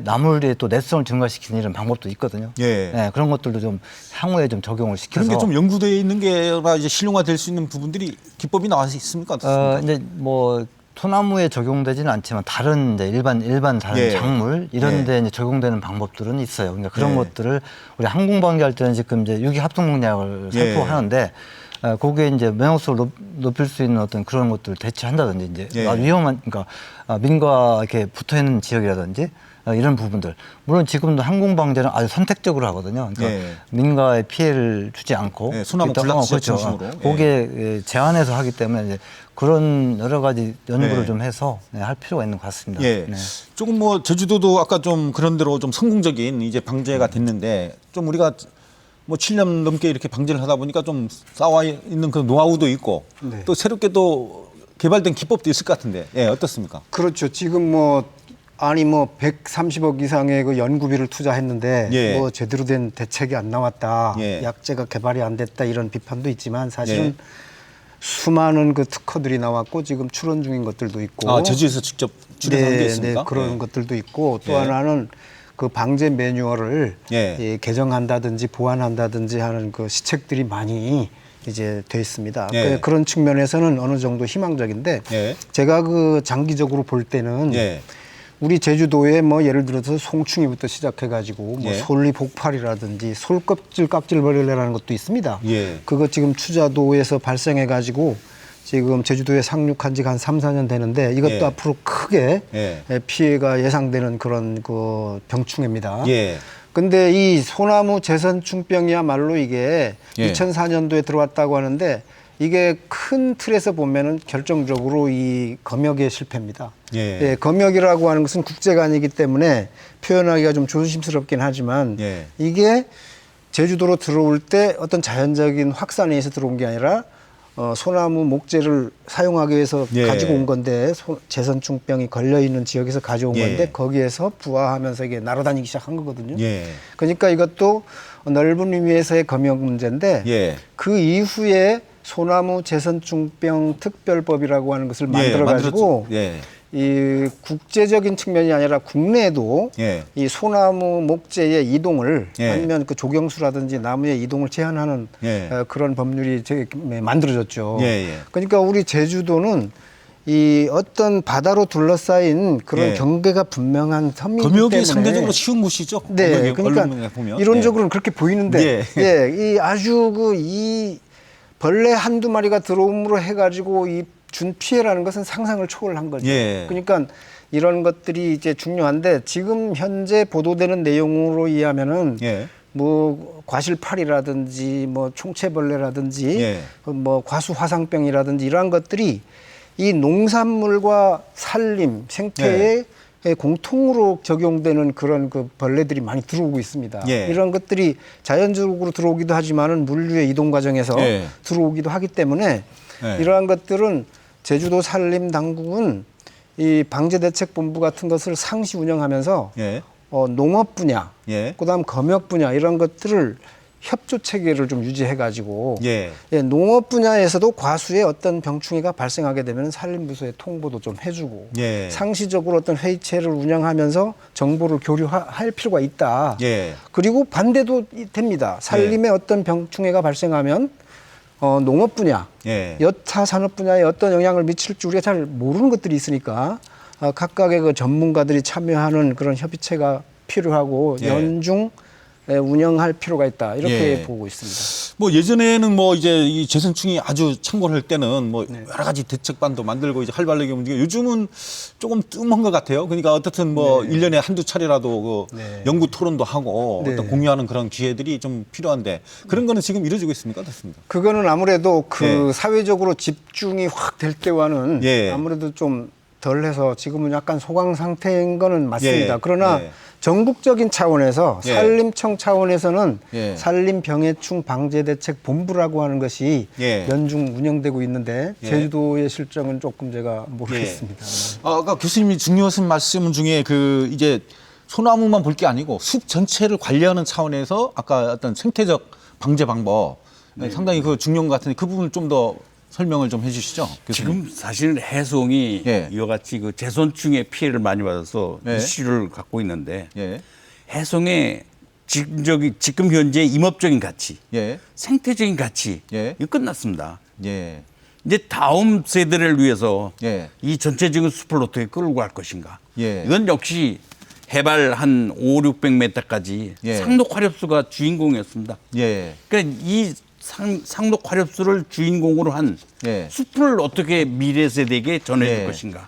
나무에 또 내성을 증가시키는 이런 방법도 있거든요. 그런 것들도 좀 향후에 좀 적용을 시켜서 그런 게 좀 연구되어 있는 게 이제 실용화될 수 있는 부분들이 기법이 나와 있습니까? 어떻습니까? 이제 뭐 소나무에 적용되지는 않지만 다른 이제 일반 다른 작물 이런 데 이제 적용되는 방법들은 있어요. 그러니까 그런 것들을 우리 항공방제할 때는 지금 이제 유기합성농약을 살포하는데 거기에 이제 면역성을 높일 수 있는 어떤 그런 것들을 대체한다든지 이제 위험한 그러니까 민과 이렇게 붙어 있는 지역이라든지 이런 부분들. 물론 지금도 항공방제는 아주 선택적으로 하거든요. 그러니까 민가에 피해를 주지 않고 소나무 군락지역 중심으로 거기에 제한해서 하기 때문에 이제 그런 여러 가지 연구를 좀 해서 할 필요가 있는 것 같습니다. 조금 뭐 제주도도 아까 좀 그런 대로 좀 성공적인 이제 방제가 됐는데 좀 우리가 뭐 7년 넘게 이렇게 방제를 하다 보니까 좀 쌓아 있는 그 노하우도 있고 또 새롭게 또 개발된 기법도 있을 것 같은데 어떻습니까? 그렇죠. 지금 뭐 130억 이상의 그 연구비를 투자했는데 뭐 제대로 된 대책이 안 나왔다. 약제가 개발이 안 됐다. 이런 비판도 있지만 사실은 수많은 그 특허들이 나왔고 지금 출원 중인 것들도 있고. 제주에서 직접 출원한 게 있습니까? 그런 것들도 있고 또 하나는 그 방제 매뉴얼을 개정한다든지 보완한다든지 하는 그 시책들이 많이 이제 돼 있습니다. 그런 측면에서는 어느 정도 희망적인데 제가 그 장기적으로 볼 때는 우리 제주도에 뭐 예를 들어서 송충이부터 시작해가지고 뭐 솔리 복팔이라든지 솔껍질 깍질벌레라는 것도 있습니다. 그거 지금 추자도에서 발생해가지고 지금 제주도에 상륙한 지가 한 3, 4년 되는데 이것도 앞으로 크게 피해가 예상되는 그런 그 병충해입니다. 근데 이 소나무 재선충병이야말로 이게 예. 2004년도에 들어왔다고 하는데 이게 큰 틀에서 보면은 결정적으로 이 검역의 실패입니다. 예. 검역이라고 하는 것은 국제관이기 때문에 표현하기가 좀 조심스럽긴 하지만 예. 이게 제주도로 들어올 때 어떤 자연적인 확산에 의해서 들어온 게 아니라 소나무 목재를 사용하기 위해서 예. 가지고 온 건데 재선충병이 걸려 있는 지역에서 가져온 예. 건데 거기에서 부화하면서 이게 날아다니기 시작한 거거든요. 예. 그러니까 이것도 넓은 의미에서의 검역 문제인데 예. 그 이후에 소나무 재선충병 특별법이라고 하는 것을 만들어 가지고 예. 이 국제적인 측면이 아니라 국내에도 예. 이 소나무 목재의 이동을 예. 아니면 그 조경수라든지 나무의 이동을 제한하는 예. 그런 법률이 만들어졌죠. 예, 예. 그러니까 우리 제주도는 이 어떤 바다로 둘러싸인 그런 예. 경계가 분명한 섬이기 검역이 때문에 상대적으로 쉬운 곳이죠. 네, 검역이 언론에 그러니까 보면. 이론적으로는 그렇게 보이는데, 예. 이 아주 이 벌레 한두 마리가 들어옴으로 해가지고 이 준 피해라는 것은 상상을 초월한 거죠. 예. 그러니까 이런 것들이 이제 중요한데 지금 현재 보도되는 내용으로 이해하면은 예. 뭐 과실파리라든지 뭐 총체벌레라든지 예. 뭐 과수화상병이라든지 이러한 것들이 이 농산물과 산림 생태에 공통으로 적용되는 그런 그 벌레들이 많이 들어오고 있습니다. 예. 이런 것들이 자연적으로 들어오기도 하지만은 물류의 이동 과정에서 예. 들어오기도 하기 때문에 예. 이러한 것들은 제주도 산림 당국은 이 방제대책본부 같은 것을 상시 운영하면서 예. 농업 분야, 예. 그다음 검역 분야 이런 것들을 협조 체계를 좀 유지해가지고 예. 농업 분야에서도 과수의 어떤 병충해가 발생하게 되면 산림부서에 통보도 좀 해주고 예. 상시적으로 어떤 회의체를 운영하면서 정보를 교류할 필요가 있다. 예. 그리고 반대도 됩니다. 산림에 어떤 병충해가 발생하면 농업 분야, 예. 여타 산업 분야에 어떤 영향을 미칠지 우리가 잘 모르는 것들이 있으니까 각각의 그 전문가들이 참여하는 그런 협의체가 필요하고 예. 연중 운영할 필요가 있다 이렇게 예. 보고 있습니다. 뭐 예전에는 뭐 이제 이 재선충이 아주 창궐할 때는 뭐 네. 여러 가지 대책반도 만들고 이제 활발하게 움직이고 요즘은 조금 뜸한 것 같아요. 그러니까 어떻든 뭐 네. 1년에 한두 차례라도 그 네. 연구 토론도 하고 네. 어떤 공유하는 그런 기회들이 좀 필요한데 그런 거는 지금 이루어지고 있습니까? 어떻습니까? 그거는 아무래도 그 예. 사회적으로 집중이 확 될 때와는 예. 아무래도 좀 덜해서 지금은 약간 소강 상태인 거는 맞습니다. 예. 그러나 예. 전국적인 차원에서 예. 산림청 차원에서는 예. 산림병해충 방제대책본부라고 하는 것이 예. 연중 운영되고 있는데 예. 제주도의 실정은 조금 제가 모르겠습니다. 아까 교수님이 중요하신 말씀 중에 그 이제 소나무만 볼 게 아니고 숲 전체를 관리하는 차원에서 아까 어떤 생태적 방제 방법 상당히 그 중요한 것 같은데 그 부분을 좀 더 설명을 좀 해주시죠. 교수님. 지금 사실 해송이 예. 이와 같이 그 재선충의 피해를 많이 받아서 예. 이슈를 갖고 있는데 예. 해송의 지금 현재 임업적인 가치, 예. 생태적인 가치 예. 이거 끝났습니다. 예. 이제 다음 세대를 위해서 예. 이 전체적인 숲을 어떻게 끌고 갈 것인가. 예. 이건 역시 해발 한 500~600m까지 예. 상록 화렵수가 주인공이었습니다. 예. 그러니까 이 상록 화렵수를 주인공으로 한 예. 숲을 어떻게 미래 세대에게 전해줄 예. 것인가.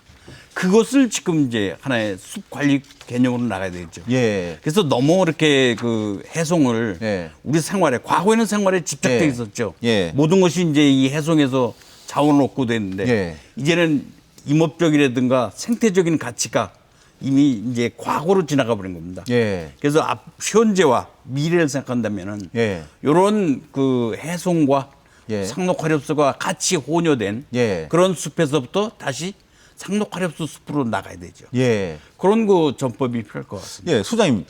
그것을 지금 이제 하나의 숲 관리 개념으로 나가야 되겠죠. 예. 그래서 너무 이렇게 그 해송을 예. 우리 생활에 과거에는 생활에 집착돼 예. 있었죠. 예. 모든 것이 이제 이 해송에서 자원을 얻고 됐는데 예. 이제는 임업적이라든가 생태적인 가치가 이미 이제 과거로 지나가 버린 겁니다. 예. 그래서 현재와 미래를 생각한다면은 예. 이런 그 해송과 예. 상록화렵수가 같이 혼여된 예. 그런 숲에서부터 다시 상록화렵수 숲으로 나가야 되죠. 예. 그런 그 전법이 필요할 것 같습니다. 예, 소장님.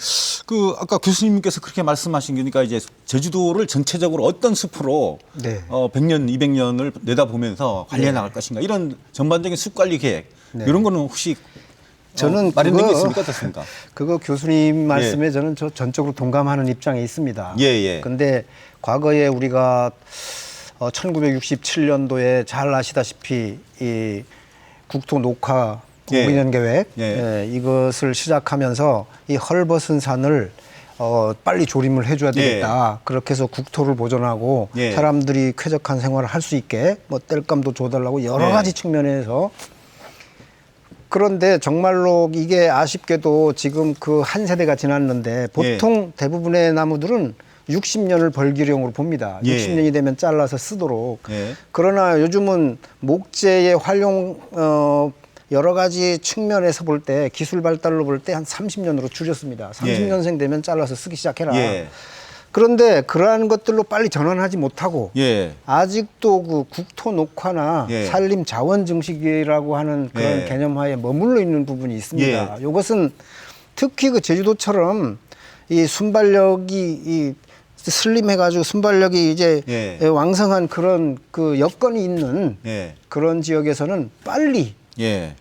그 아까 교수님께서 그렇게 말씀하신 게 그러니까 이제 제주도를 전체적으로 어떤 숲으로 네. 100년, 200년을 내다보면서 관리해 네. 나갈 것인가 이런 전반적인 숲 관리 계획 네. 이런 거는 혹시 저는 마련된 게 있습니까? 어떻습니까? 그거 교수님 말씀에 저는 전적으로 동감하는 입장에 있습니다. 예, 예. 근데 과거에 우리가 1967년도에 잘 아시다시피 이 국토 녹화 예. 5개년 계획 예. 이것을 시작하면서 이 헐벗은 산을 빨리 조림을 해줘야 되겠다. 그렇게 해서 국토를 보존하고 예. 사람들이 쾌적한 생활을 할 수 있게 뭐 땔감도 줘달라고 여러 예. 가지 측면에서 그런데 정말로 이게 아쉽게도 지금 그 한 세대가 지났는데 보통 대부분의 나무들은 60년을 벌기령으로 봅니다. 60년이 되면 잘라서 쓰도록. 그러나 요즘은 목재의 활용 여러 가지 측면에서 볼 때 기술 발달로 볼 때 한 30년으로 줄였습니다. 30년생 되면 잘라서 쓰기 시작해라. 그런데 그러한 것들로 빨리 전환하지 못하고 아직도 그 국토 녹화나 산림 자원 증식이라고 하는 그런 개념하에 머물러 있는 부분이 있습니다. 이것은 특히 그 제주도처럼 이 순발력이 이 슬림해가지고 순발력이 이제 왕성한 그런 그 여건이 있는 그런 지역에서는 빨리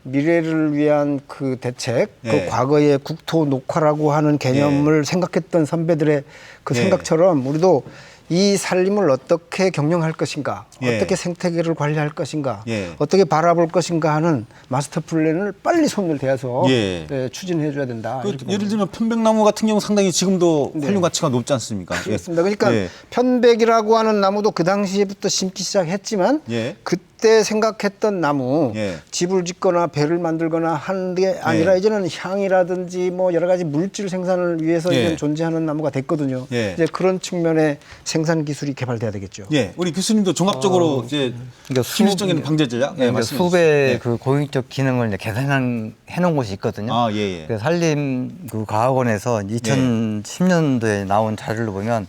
미래를 위한 그 대책, 그 과거의 국토 녹화라고 하는 개념을 생각했던 선배들의 그 생각처럼 우리도 이 산림을 어떻게 경영할 것인가, 어떻게 생태계를 관리할 것인가, 어떻게 바라볼 것인가 하는 마스터 플랜을 빨리 손을 대서 추진해 줘야 된다. 예를 들면 편백나무 같은 경우 상당히 지금도 활용 가치가 높지 않습니까? 그렇습니다. 그러니까 편백이라고 하는 나무도 그 당시에부터 심기 시작했지만 그때 생각했던 나무 집을 짓거나 배를 만들거나 하는 게 아니라 이제는 향이라든지 뭐 여러 가지 물질 생산을 위해서 이제 존재하는 나무가 됐거든요. 이제 그런 측면의 생산 기술이 개발돼야 되겠죠. 우리 교수님도 종합적으로 이제 심리적인 방제 전략 숲의 그 공익적 기능을 이제 개선해 놓은 곳이 있거든요. 그 산림 그 과학원에서 2010년도에 나온 자료를 보면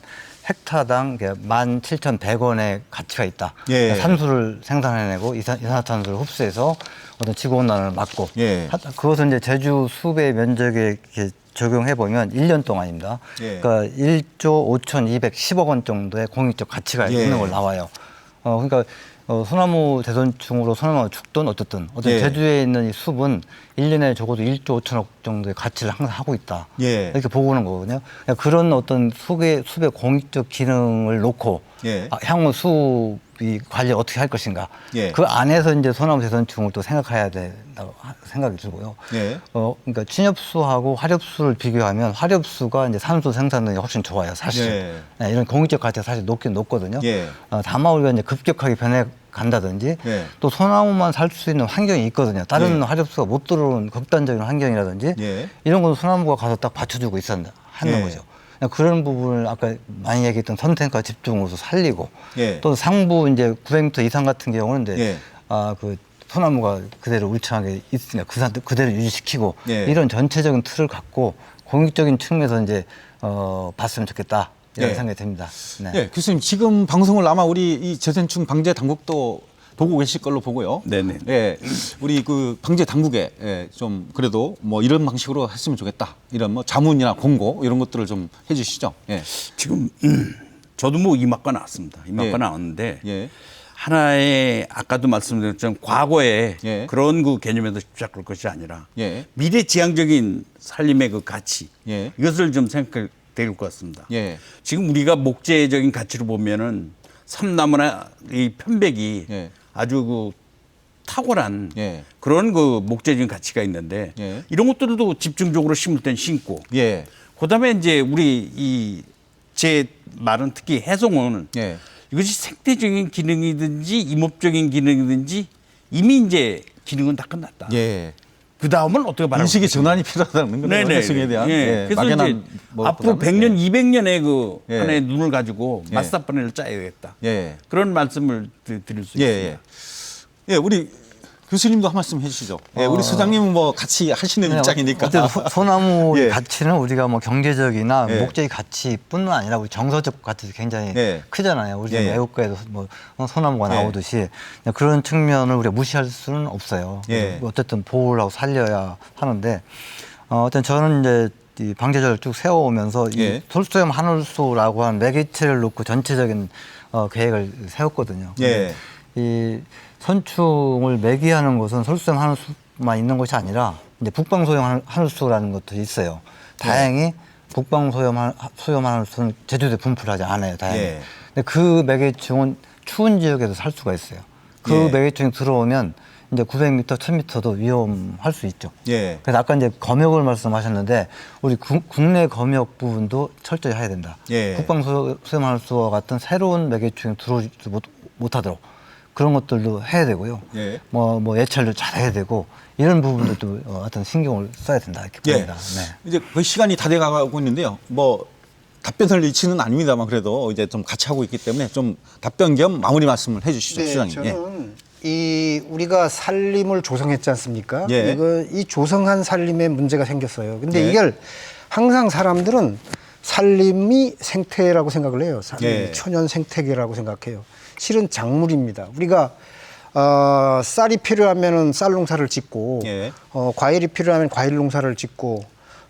헥타당 17,100원의 가치가 있다. 산소를 생산해내고 이산화탄소를 흡수해서 어떤 지구온난화를 막고 그것은 이제 제주 숲의 면적에 이렇게 적용해 보면 1년 동안입니다. 그러니까 1조 5,210억 원 정도의 공익적 가치가 있는 걸 나와요. 그러니까 소나무 대선충으로 소나무가 죽든 어떻든 제주에 있는 이 숲은 1년에 적어도 1조 5천억 정도의 가치를 항상 하고 있다. 이렇게 보고 오는 거거든요. 그러니까 그런 어떤 숲의 공익적 기능을 놓고 향후 숲이 관리 어떻게 할 것인가. 그 안에서 이제 소나무 대선충을 또 생각해야 된다고 생각이 들고요. 그러니까 침엽수하고 화렵수를 비교하면 화렵수가 이제 산소 생산능이 훨씬 좋아요, 사실. 이런 공익적 가치가 사실 높긴 높거든요. 다만 우리가 이제 급격하게 간다든지 또 소나무만 살 수 있는 환경이 있거든요. 다른 화렵수가 못 들어오는 극단적인 환경이라든지 이런 건 소나무가 가서 딱 받쳐주고 있었는데 하는 거죠. 그런 부분을 아까 많이 얘기했던 선택과 집중으로서 살리고 또 상부 이제 900m 이상 같은 경우는 이제 그 소나무가 그대로 울창하게 있으니까 그 상태 그대로 유지시키고 이런 전체적인 틀을 갖고 공익적인 측면에서 이제 봤으면 좋겠다. 이런 생각이 듭니다. 교수님 지금 방송을 아마 우리 이 재생충 방제 당국도 보고 계실 걸로 보고요. 우리 그 방제 당국에 좀 그래도 뭐 이런 방식으로 했으면 좋겠다. 이런 뭐 자문이나 공고 이런 것들을 좀 해주시죠. 지금 저도 뭐 이마과 나왔습니다. 이마과 나왔는데 하나의 아까도 말씀드렸지만 과거에 그런 그 개념에서 집착할 것이 아니라 미래지향적인 살림의 그 가치 이것을 좀 생각해. 될 것 같습니다. 지금 우리가 목재적인 가치로 보면은 삼나무나 이 편백이 아주 그 탁월한 그런 그 목재적인 가치가 있는데 이런 것들도 집중적으로 심을 땐 심고 그다음에 이제 우리 제 말은 특히 해송은 이것이 생태적인 기능이든지 임업적인 기능이든지 이미 이제 기능은 다 끝났다. 그 다음은 어떻게 말하고 인식의 전환이 필요하다는 거네요. 해송에 대한 그래서 이제 앞으로 100년, 200년의 그 하나의 눈을 가지고 마스터 플랜을 짜야겠다. 그런 말씀을 드릴 수 있습니다. 우리 교수님도 한 말씀 해주시죠. 우리 소장님은 뭐 같이 하시는 입장이니까. 소나무의 가치는 우리가 뭐 경제적이나 목재의 가치뿐만 아니라 우리 정서적 가치도 굉장히 크잖아요. 우리 애국가에도 뭐 소나무가 나오듯이 그런 측면을 우리가 무시할 수는 없어요. 어쨌든 보호를 하고 살려야 하는데 어쨌든 저는 이제 이 방제절을 쭉 세워오면서 이 솔소염 하늘수라고 하는 매개체를 놓고 전체적인 계획을 세웠거든요. 이 선충을 매개하는 것은 솔소염 하늘수만 있는 것이 아니라 이제 북방소염 하늘수라는 것도 있어요. 다행히 북방소염 하늘수는 제주도에 분포를 하지 않아요. 다행히. 근데 그 매개충은 추운 지역에서 살 수가 있어요. 그 매개충이 들어오면 이제 900m, 1000m도 위험할 수 있죠. 그래서 아까 이제 검역을 말씀하셨는데 우리 국내 검역 부분도 철저히 해야 된다. 북방소염 하늘수와 같은 새로운 매개충이 들어오지 못하도록. 그런 것들도 해야 되고요. 예. 뭐 예찰도 잘 해야 되고 이런 부분들도 어떤 신경을 써야 된다 이렇게 봅니다. 네. 이제 거의 시간이 다 돼가고 있는데요. 뭐 답변을 잃지는 않습니다만 그래도 이제 좀 같이 하고 있기 때문에 좀 답변 겸 마무리 말씀을 해주시죠, 시장님. 저는 이 우리가 살림을 조성했지 않습니까? 예. 이 조성한 살림에 문제가 생겼어요. 근데 예. 이걸 항상 사람들은 살림이 생태라고 생각을 해요. 예. 천연 생태계라고 생각해요. 실은 작물입니다. 우리가 쌀이 필요하면은 쌀 농사를 짓고, 예. 과일이 필요하면 과일 농사를 짓고,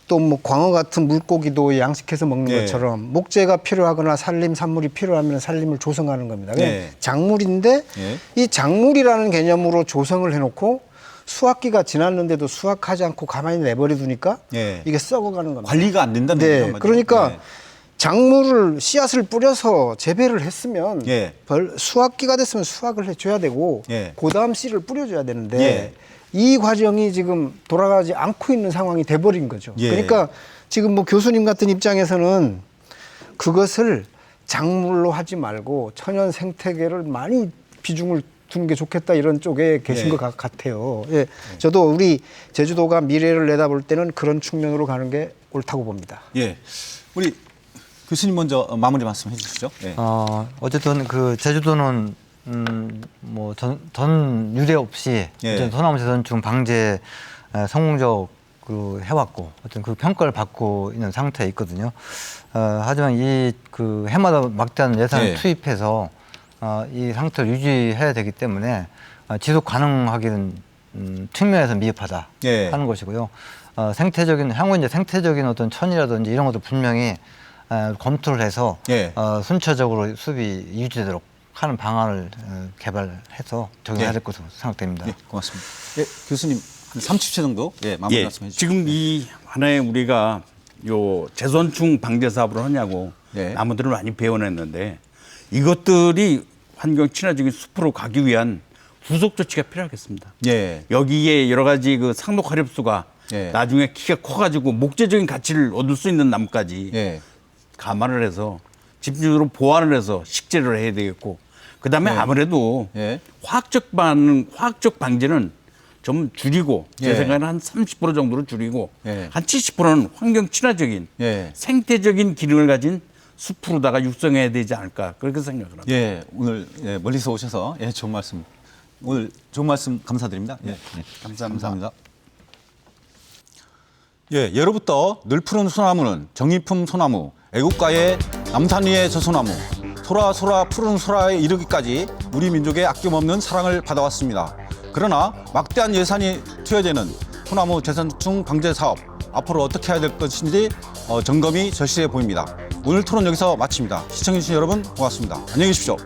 또 뭐 광어 같은 물고기도 양식해서 먹는 예. 것처럼 목재가 필요하거나 산림 산물이 필요하면 살림을 조성하는 겁니다. 예. 작물인데 예. 이 작물이라는 개념으로 조성을 해놓고 수확기가 지났는데도 수확하지 않고 가만히 내버려 두니까 예. 이게 썩어가는 겁니다. 관리가 안 된다는 네, 얘기죠, 한마디로. 그러니까 예. 작물을 씨앗을 뿌려서 재배를 했으면 예. 수확기가 됐으면 수확을 해줘야 되고 예. 그 다음 씨를 뿌려줘야 되는데 예. 이 과정이 지금 돌아가지 않고 있는 상황이 돼버린 거죠. 예. 그러니까 지금 뭐 교수님 같은 입장에서는 그것을 작물로 하지 말고 천연 생태계를 많이 비중을 두는 게 좋겠다 이런 쪽에 계신 예. 것 같아요. 예. 저도 우리 제주도가 미래를 내다볼 때는 그런 측면으로 가는 게 옳다고 봅니다. 예. 우리 교수님 먼저 마무리 말씀해 주시죠. 예. 어쨌든 그 제주도는 뭐 전 유례 없이 예. 소나무 재선충 방제 성공적으로 해왔고 어떤 그 평가를 받고 있는 상태에 있거든요. 하지만 이 그 해마다 막대한 예산을 예. 투입해서 이 상태를 유지해야 되기 때문에 지속 가능하기는 측면에서 미흡하다 예. 하는 것이고요. 생태적인 향후 이제 생태적인 어떤 천이라든지 이런 것도 분명히 검토를 해서 예. 순차적으로 숲이 유지되도록 하는 방안을 개발해서 적용해야 될 것으로 생각됩니다. 예, 고맙습니다. 예, 교수님 한 30초 정도 마무리 예, 말씀해 주시죠. 지금 이 하나의 우리가 요 재선충 방제 사업을 하냐고 예. 나무들을 많이 베어냈는데 이것들이 환경 친화적인 숲으로 가기 위한 후속 조치가 필요하겠습니다. 예. 여기에 여러 가지 그 상록 화렵수가 예. 나중에 키가 커가지고 목재적인 가치를 얻을 수 있는 나무까지 예. 감안을 해서 집중적으로 보완을 해서 식재를 해야 되겠고 그다음에 예. 아무래도 예. 화학적 방제는 좀 줄이고 제 예. 생각에는 한 30% 정도로 줄이고 예. 한 70%는 환경 친화적인 예. 생태적인 기능을 가진 숲으로다가 육성해야 되지 않을까 그렇게 생각을 합니다. 예, 오늘 멀리서 오셔서 좋은 말씀 오늘 좋은 말씀 감사드립니다. 예, 감사합니다. 예, 예로부터 늘 푸른 소나무는 정의품 소나무, 애국가의 남산 위의 저 소나무, 소라 푸른 소라에 이르기까지 우리 민족의 아낌없는 사랑을 받아왔습니다. 그러나 막대한 예산이 투여되는 소나무 재선충 방제 사업 앞으로 어떻게 해야 될 것인지 점검이 절실해 보입니다. 오늘 토론 여기서 마칩니다. 시청해주신 여러분 고맙습니다. 안녕히 계십시오.